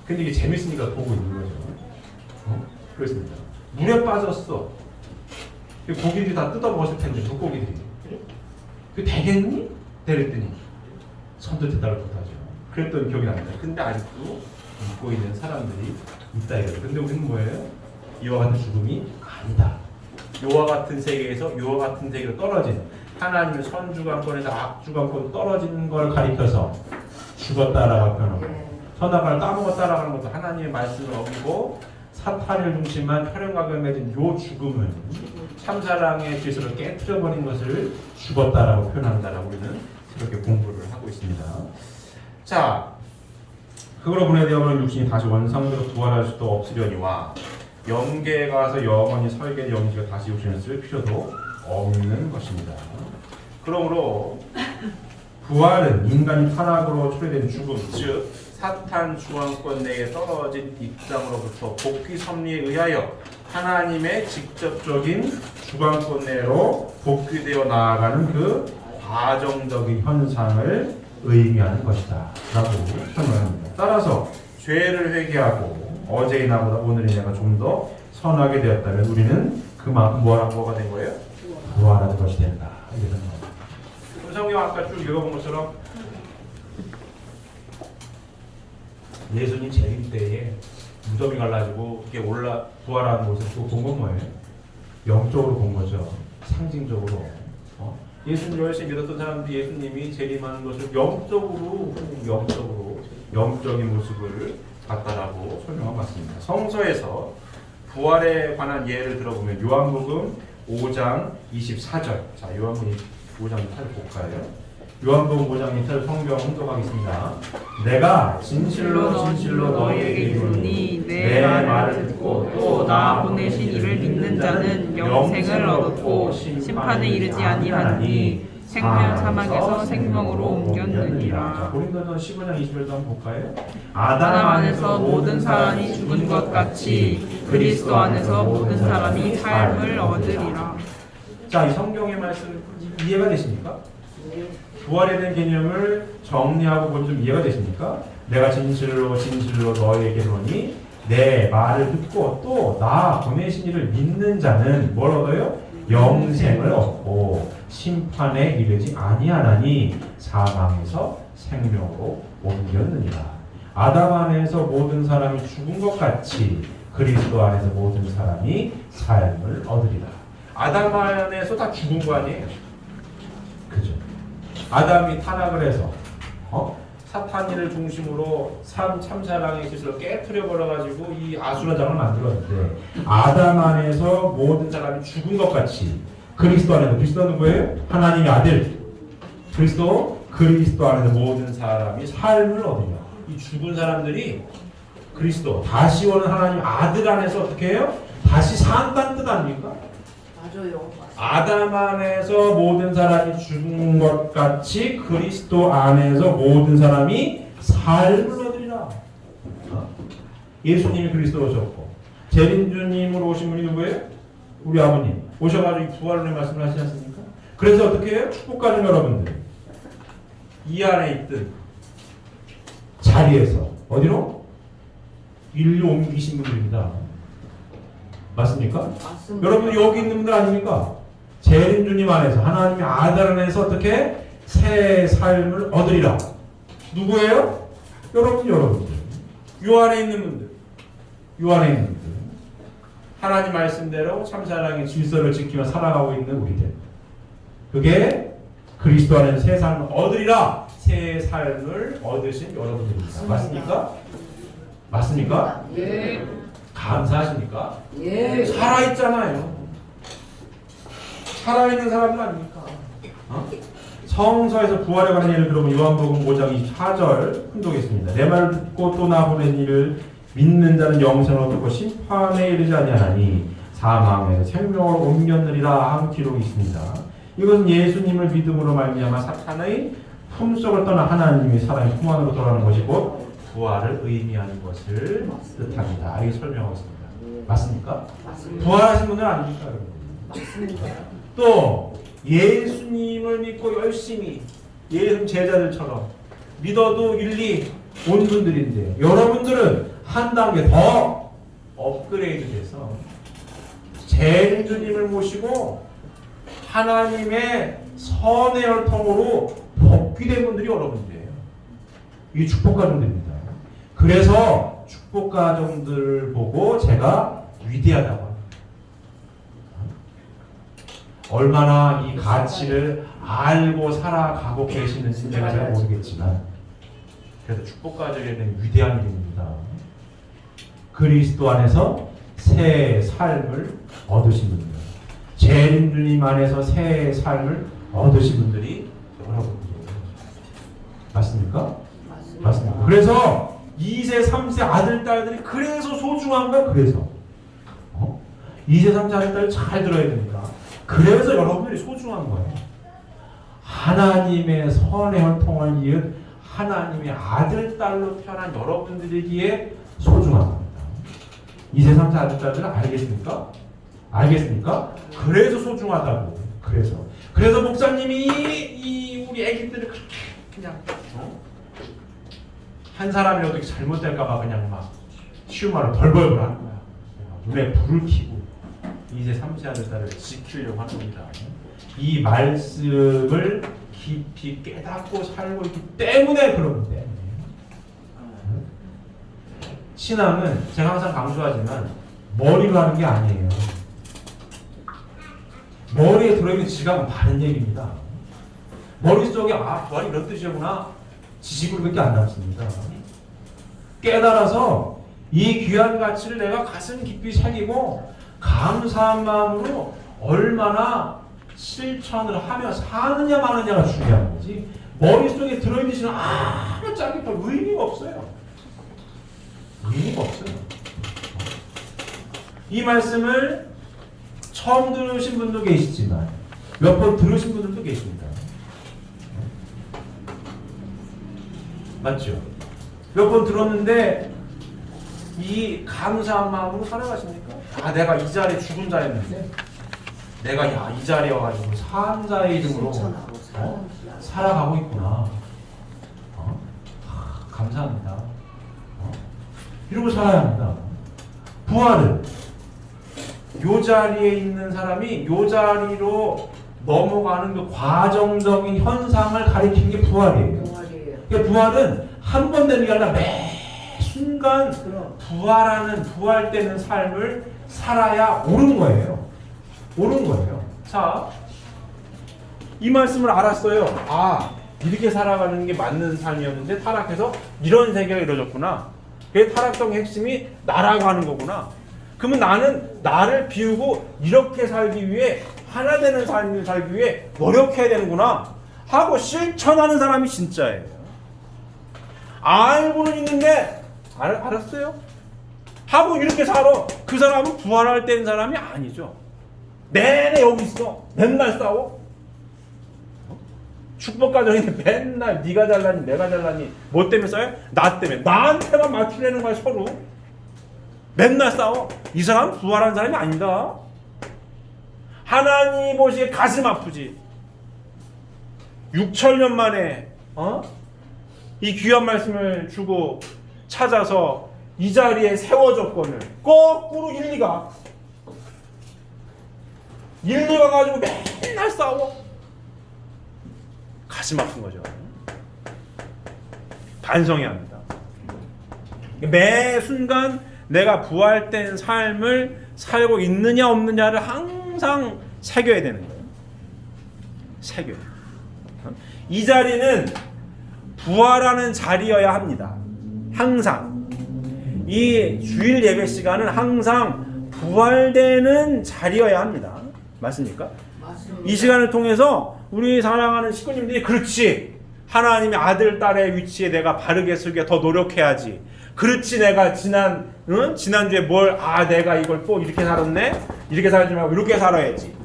근데 이게 재밌으니까 보고 있는 거죠. 그렇습니다. 물에 빠졌어. 고기들이 다 뜯어먹었을 텐데 물고기들이. 그 되겠니? 때렸더니 선뜻 대답을 못하죠. 그랬던 기억이 납니다. 근데 아직도 믿고 있는 사람들이 있다 이거죠. 근데 우리는 뭐예요? 이와 같은 죽음이 아니다. 요와 같은 세계에서 요와 같은 세계로 떨어진 하나님의 선주관권에서 악주관권 떨어지는 걸 가리켜서 죽었다라고 표현하고 선악과를 따먹었다라고 하는 것도 하나님의 말씀을 어기고 사탄을 중심한 혈연과를 맺은 요 죽음은 참사랑의 질서를 깨트려버린 것을 죽었다라고 표현한다라고 우리는 그렇게 공부를 하고 있습니다. 자, 흙으로 분해되어버린 육신이 다시 원상대로 부활할 수도 없으려니와 영계에 가서 영원히 설계된 영지가 다시 육신을 쓸 필요도 없는 것입니다. 그러므로 부활은 인간이 타락으로 초래된 죽음, 즉 사탄 주관권 내에 떨어진 입장으로부터 복귀 섭리에 의하여 하나님의 직접적인 주관권 내로 복귀되어 나아가는 그 과정적인 현상을 의미하는 것이다 라고 설명합니다. 따라서 죄를 회개하고 어제의 나보다 오늘의 내가 좀 더 선하게 되었다면 우리는 그만큼 뭐가 된 거예요? 부활하는 것이 된다. 이게 되는 거예요. 우리 성경 아까 쭉 읽어본 것처럼 예수님 재림 때에 무덤이 갈라지고 이게 부활하는 모습을 본 건 뭐예요? 영적으로 본 거죠. 상징적으로. 예수님 열심히 믿었던 사람들이 예수님이 재림하는 것을 영적인 모습을 봤다라고 설명하고 있습니다. 성서에서 부활에 관한 예를 들어보면 요한복음 5장 24절. 자, 요한복음 5장 24절 볼까요? 요한복음 5장 24절 성경 혼동하겠습니다. 내가 진실로 너희에게 이르노니 내 말을 듣고 또 나 보내신 이를 믿는 자는 영생을 얻었고 심판에 이르지 아니하니 생명 사망에서 생명으로 옮겼느니라. 고린도전 15장 20절도 한번 볼까요? 아담 안에서 모든 사람이 죽은 것 같이 그리스도 안에서 모든 사람이 삶을 얻으리라. 자, 이 성경의 말씀 이해가 되십니까? 부활에 대한 개념을 정리하고 보면 좀 이해가 되십니까? 내가 진실로 너희에게 이르노니 내 말을 듣고 또 나 보내신 이를 믿는 자는 뭘 얻어요? 영생을 얻고 심판에 이르지 아니하나니 사망에서 생명으로 옮겼느니라. 아담 안에서 모든 사람이 죽은 것 같이 그리스도 안에서 모든 사람이 삶을 얻으리라. 아담 안에서 다 죽은 거 아니에요? 그죠? 아담이 타락을 해서 사탄이를 중심으로 참사랑의 기술을 깨트려 버려가지고 이 아수라장을 만들었는데 아담 안에서 모든 사람이 죽은 것 같이 그리스도는 누구예요? 하나님의 아들 그리스도 안에서 모든 사람이 삶을 얻으며 이 죽은 사람들이 그리스도 다시 오는 하나님 아들 안에서 어떻게 해요? 다시 산다는 뜻 아닙니까? 맞아요. 아담 안에서 모든 사람이 죽은 것 같이 그리스도 안에서 모든 사람이 삶을 얻으리라. 예수님이 그리스도로 오셨고 재림주님으로 오신 분이 누구예요? 우리 아버님 오셔가지고 부활의 말씀을 하시지 않습니까? 그래서 어떻게 해요? 축복받는 여러분들 이 안에 있던 자리에서 어디로? 인류 옮기신 분들입니다. 맞습니까? 맞습니다. 여러분 여기 있는 분들 아닙니까? 재림주님 안에서 하나님의 아들 안에서 어떻게 새 삶을 얻으리라. 누구예요? 여러분들. 요 안에 있는 분들. 하나님 말씀대로 참사랑의 질서를 지키며 살아가고 있는 우리들. 그게 그리스도 안에서 새 삶을 얻으리라. 새 삶을 얻으신 여러분들입니다. 맞습니까? 예. 감사하십니까? 예. 살아있잖아요. 살아있는 사람들 아닙니까? 성서에서 부활에 관한 예를 들어보면 요한복음 5장 24절 흔도겠습니다. 내 말을 듣고 또 나 보낸 이를 믿는 자는 영생을 얻고 심판에 이르지 아니하나니 사망에서 생명으로 옮겼느리라 한 기록이 있습니다. 이것은 예수님을 믿음으로 말미암아 사탄의 품속을 떠나 하나님의 사람의 품 안으로 돌아가는 것이 곧 부활을 의미하는 것을 뜻합니다. 이게 설명하고 있습니다. 맞습니까? 맞습니다. 부활하신 분은 아닙니까? 여러분? 맞습니다. 또 예수님을 믿고 열심히 예수님 제자들처럼 믿어도 일리 온 분들인데 여러분들은 한 단계 더 업그레이드 돼서 재림주님을 모시고 하나님의 선의 혈통으로 복귀된 분들이 여러분들이에요. 이 축복가정들입니다. 그래서 축복가정들을 보고 제가 위대하다고 합니다. 얼마나 이 가치를 알고 살아가고 계시는지 제가 잘 모르겠지만 그래서 축복가정에는 위대한 일입니다. 그리스도 안에서 새 삶을 얻으신 분들, 재림주님 안에서 새 삶을 얻으신 분들이 여러분들이에요. 맞습니까? 맞습니다. 그래서 2세, 3세 아들, 딸들이 그래서 소중한 거야. 그래서 2세, 3세 아들, 딸 잘 들어야 됩니다. 그래서 여러분들이 소중한 거예요. 하나님의 선의 혈통을 이은 하나님의 아들, 딸로 태어난 여러분들이기에 소중한 겁니다. 2세, 3세 아들, 딸들은 알겠습니까? 알겠습니까? 그래서 소중하다고. 그래서 목사님이 우리 애기들을 그렇게 그냥 한 사람이라도 잘못될까봐 그냥 막 쉬운 말로 벌벌벌 하는 거야. 눈에 불을 켜고 이제 삼세 아들딸을 지키려고 하는 겁니다. 이 말씀을 깊이 깨닫고 살고 있기 때문에 그러는데, 신앙은 제가 항상 강조하지만 머리로 하는 게 아니에요. 머리에 들어있는 지각은 다른 얘기입니다. 머릿속에 부활이 이런 뜻이구나 지식으로밖에 안 남습니다. 깨달아서 이 귀한 가치를 내가 가슴 깊이 새기고 감사한 마음으로 얼마나 실천을 하며 사느냐 마느냐가 중요한 거지, 머릿속에 들어있는 지는 아무 짝짓도 의미가 없어요. 의미가 없어요. 이 말씀을 처음 들으신 분도 계시지만 몇 번 들으신 분들도 계십니다. 맞죠? 몇 번 들었는데 이 감사한 마음으로 살아가십니까? 내가 이 자리에 죽은 자였는데 내가 이 자리에 와가지고 산 자의 이름으로 살아가고 있구나. 감사합니다. 이러고 살아야 합니다. 부활은 요 자리에 있는 사람이 요 자리로 넘어가는 그 과정적인 현상을 가리키는 게 부활이에요. 그러니까 부활은 한 번 되는 게 아니라 매 순간 부활하는, 부활되는 삶을 살아야 옳은 거예요. 옳은 거예요. 자, 이 말씀을 알았어요. 이렇게 살아가는 게 맞는 삶이었는데 타락해서 이런 세계가 이루어졌구나. 그 타락성의 핵심이 나라고 하는 거구나. 그러면 나는 나를 비우고 이렇게 살기 위해, 하나 되는 삶을 살기 위해 노력해야 되는구나 하고 실천하는 사람이 진짜예요. 알고는 있는데 알았어요 하고 이렇게 살아. 그 사람은 부활할 때 된 사람이 아니죠. 내내 여기 있어. 맨날 싸워. 축복 가정인데 맨날 네가 잘나니 내가 잘나니 뭐 때문에 싸워요? 나 때문에. 나한테만 맞추려는 거야 서로. 맨날 싸워. 이 사람 부활한 사람이 아니다. 하나님 보시기에 가슴 아프지. 6,000년 만에 이 귀한 말씀을 주고 찾아서 이 자리에 세워졌거늘 거꾸로 일리가 가지고 맨날 싸워. 가슴 아픈 거죠. 반성해야 합니다. 매 순간 내가 부활된 삶을 살고 있느냐 없느냐를 항상 새겨야 되는 거예요. 새겨요. 이 자리는 부활하는 자리여야 합니다. 항상. 이 주일 예배 시간은 항상 부활되는 자리여야 합니다. 맞습니까? 맞습니다. 이 시간을 통해서 우리 사랑하는 식구님들이 그렇지, 하나님의 아들, 딸의 위치에 내가 바르게 서게 더 노력해야지. 그렇지, 내가 지난주에 내가 이걸 또 이렇게 살았네? 이렇게 살지 말고 이렇게 살아야지.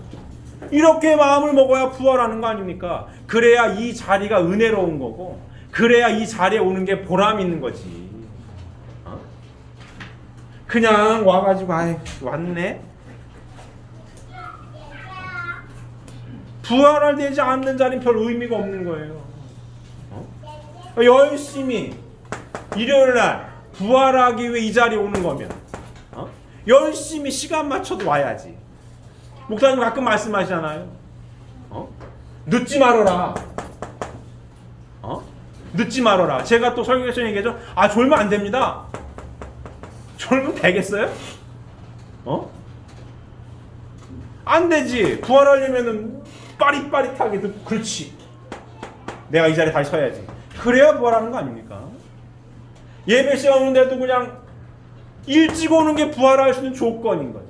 이렇게 마음을 먹어야 부활하는 거 아닙니까? 그래야 이 자리가 은혜로운 거고, 그래야 이 자리에 오는 게 보람 있는 거지. 그냥 와가지고 왔네? 부활할 되지 않는 자리는 별 의미가 없는 거예요. 열심히 일요일날 부활하기 위해 이 자리에 오는 거면 열심히 시간 맞춰도 와야지. 목사님 가끔 말씀하시잖아요. 늦지 말아라. 늦지 말아라. 제가 또 설교에서 얘기하죠. 졸면 안 됩니다. 졸면 되겠어요? 안 되지. 부활하려면은 빠릿빠릿하게 그렇지. 내가 이 자리에 다시 서야지. 그래야 부활하는 거 아닙니까? 예배 시간 오는데도 그냥 일찍 오는 게 부활할 수 있는 조건인 거지.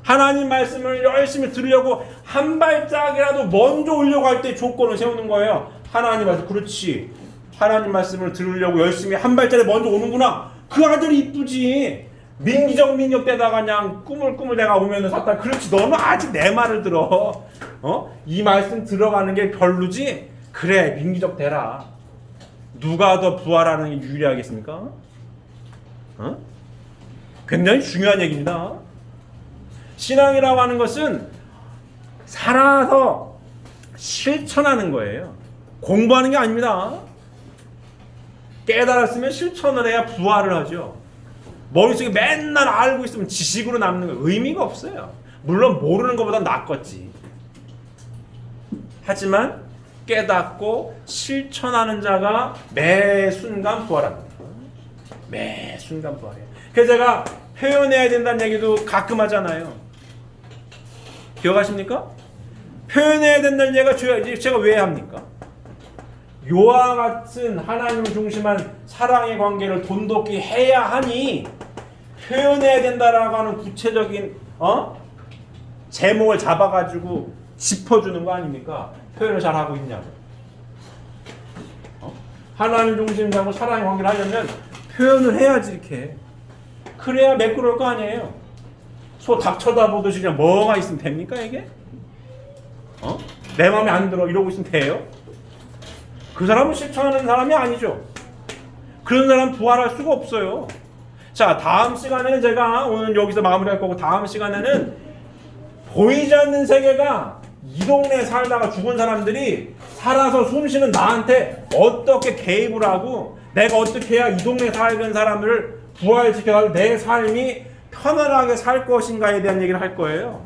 하나님 말씀을 열심히 들으려고 한 발짝이라도 먼저 오려고 할 때 조건을 세우는 거예요. 하나님 말씀, 그렇지. 하나님 말씀을 들으려고 열심히 한 발자리 먼저 오는구나. 그 아들이 이쁘지. 민기적 되다가 그냥 꾸물꾸물 내가 오면은 사탄, 그렇지, 너는 아직 내 말을 들어. 이 말씀 들어가는 게 별로지. 그래, 민기적 되라. 누가 더 부활하는 게 유리하겠습니까? 굉장히 중요한 얘기입니다. 신앙이라고 하는 것은 살아서 실천하는 거예요. 공부하는 게 아닙니다. 깨달았으면 실천을 해야 부활을 하죠. 머릿속에 맨날 알고 있으면 지식으로 남는 거 의미가 없어요. 물론 모르는 것보다 낫겠지. 하지만 깨닫고 실천하는 자가 매 순간 부활합니다. 매 순간 부활해요. 그래서 제가 표현해야 된다는 얘기도 가끔 하잖아요. 기억하십니까? 표현해야 된다는 얘기가 제가 왜 합니까? 요와 같은 하나님을 중심한 사랑의 관계를 돈독히 해야 하니 표현해야 된다라고 하는 구체적인 제목을 잡아가지고 짚어주는 거 아닙니까? 표현을 잘 하고 있냐고. 하나님 중심하고 사랑의 관계를 하려면 표현을 해야지 이렇게. 그래야 매끄러울 거 아니에요. 소 닭 쳐다보듯이 그냥 뭐가 있으면 됩니까 이게? 내 마음에 안 들어 이러고 있으면 돼요? 그 사람은 실천하는 사람이 아니죠. 그런 사람 부활할 수가 없어요. 자, 다음 시간에는 제가 오늘 여기서 마무리할 거고 다음 시간에는 보이지 않는 세계가 이 동네에 살다가 죽은 사람들이 살아서 숨쉬는 나한테 어떻게 개입을 하고 내가 어떻게 해야 이 동네에 살는 사람을 부활시켜서 내 삶이 편안하게 살 것인가에 대한 얘기를 할 거예요.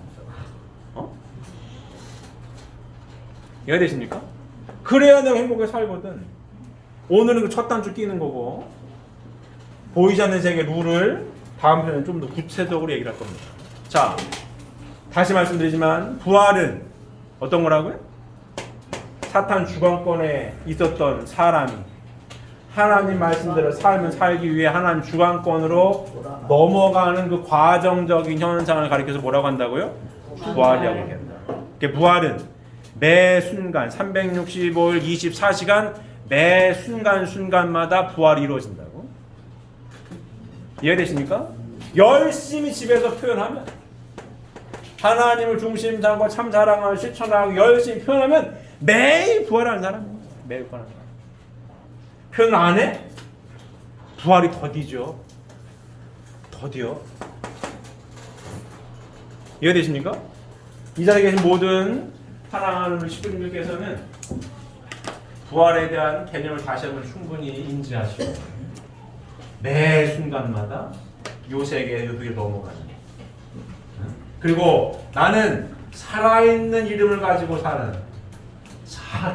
이해가 되십니까? 그래야 내가 행복하게 살거든. 오늘은 그 첫 단추 끼는 거고 보이지 않는 세계 룰을 다음 편에는 좀 더 구체적으로 얘기를 할 겁니다. 자, 다시 말씀드리지만 부활은 어떤 거라고요? 사탄 주관권에 있었던 사람이 하나님 말씀대로 삶을 살기 위해 하나님 주관권으로 넘어가는 그 과정적인 현상을 가리켜서 뭐라고 한다고요? 부활이라고 얘기한다. 부활은 매 순간 365일 24시간 매 순간순간마다 부활이 이루어진다고. 이해되십니까? 열심히 집에서 표현하면 하나님을 중심 삼고 참 사랑을 실천하고 열심히 표현하면 매일 부활하는 사람입니다. 매일 부활하는 사람. 표현 안 해? 부활이 더디죠. 더디요. 이해되십니까? 이 자리에 계신 모든 사랑하는 우리 식구님들께서는 부활에 대한 개념을 다시 한번 충분히 인지하시고 매 순간마다 요 세계 요 세계 넘어가는. 그리고 나는 살아있는 이름을 가지고 사는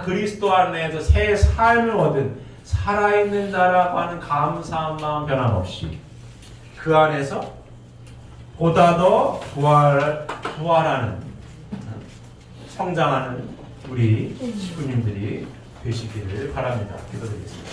그리스도 안에서 새 삶을 얻은 살아있는 자라고 하는 감사한 마음 변함없이 그 안에서 보다 더 부활하는 성장하는 우리 식구님들이 되시기를 바랍니다. 기도드리겠습니다.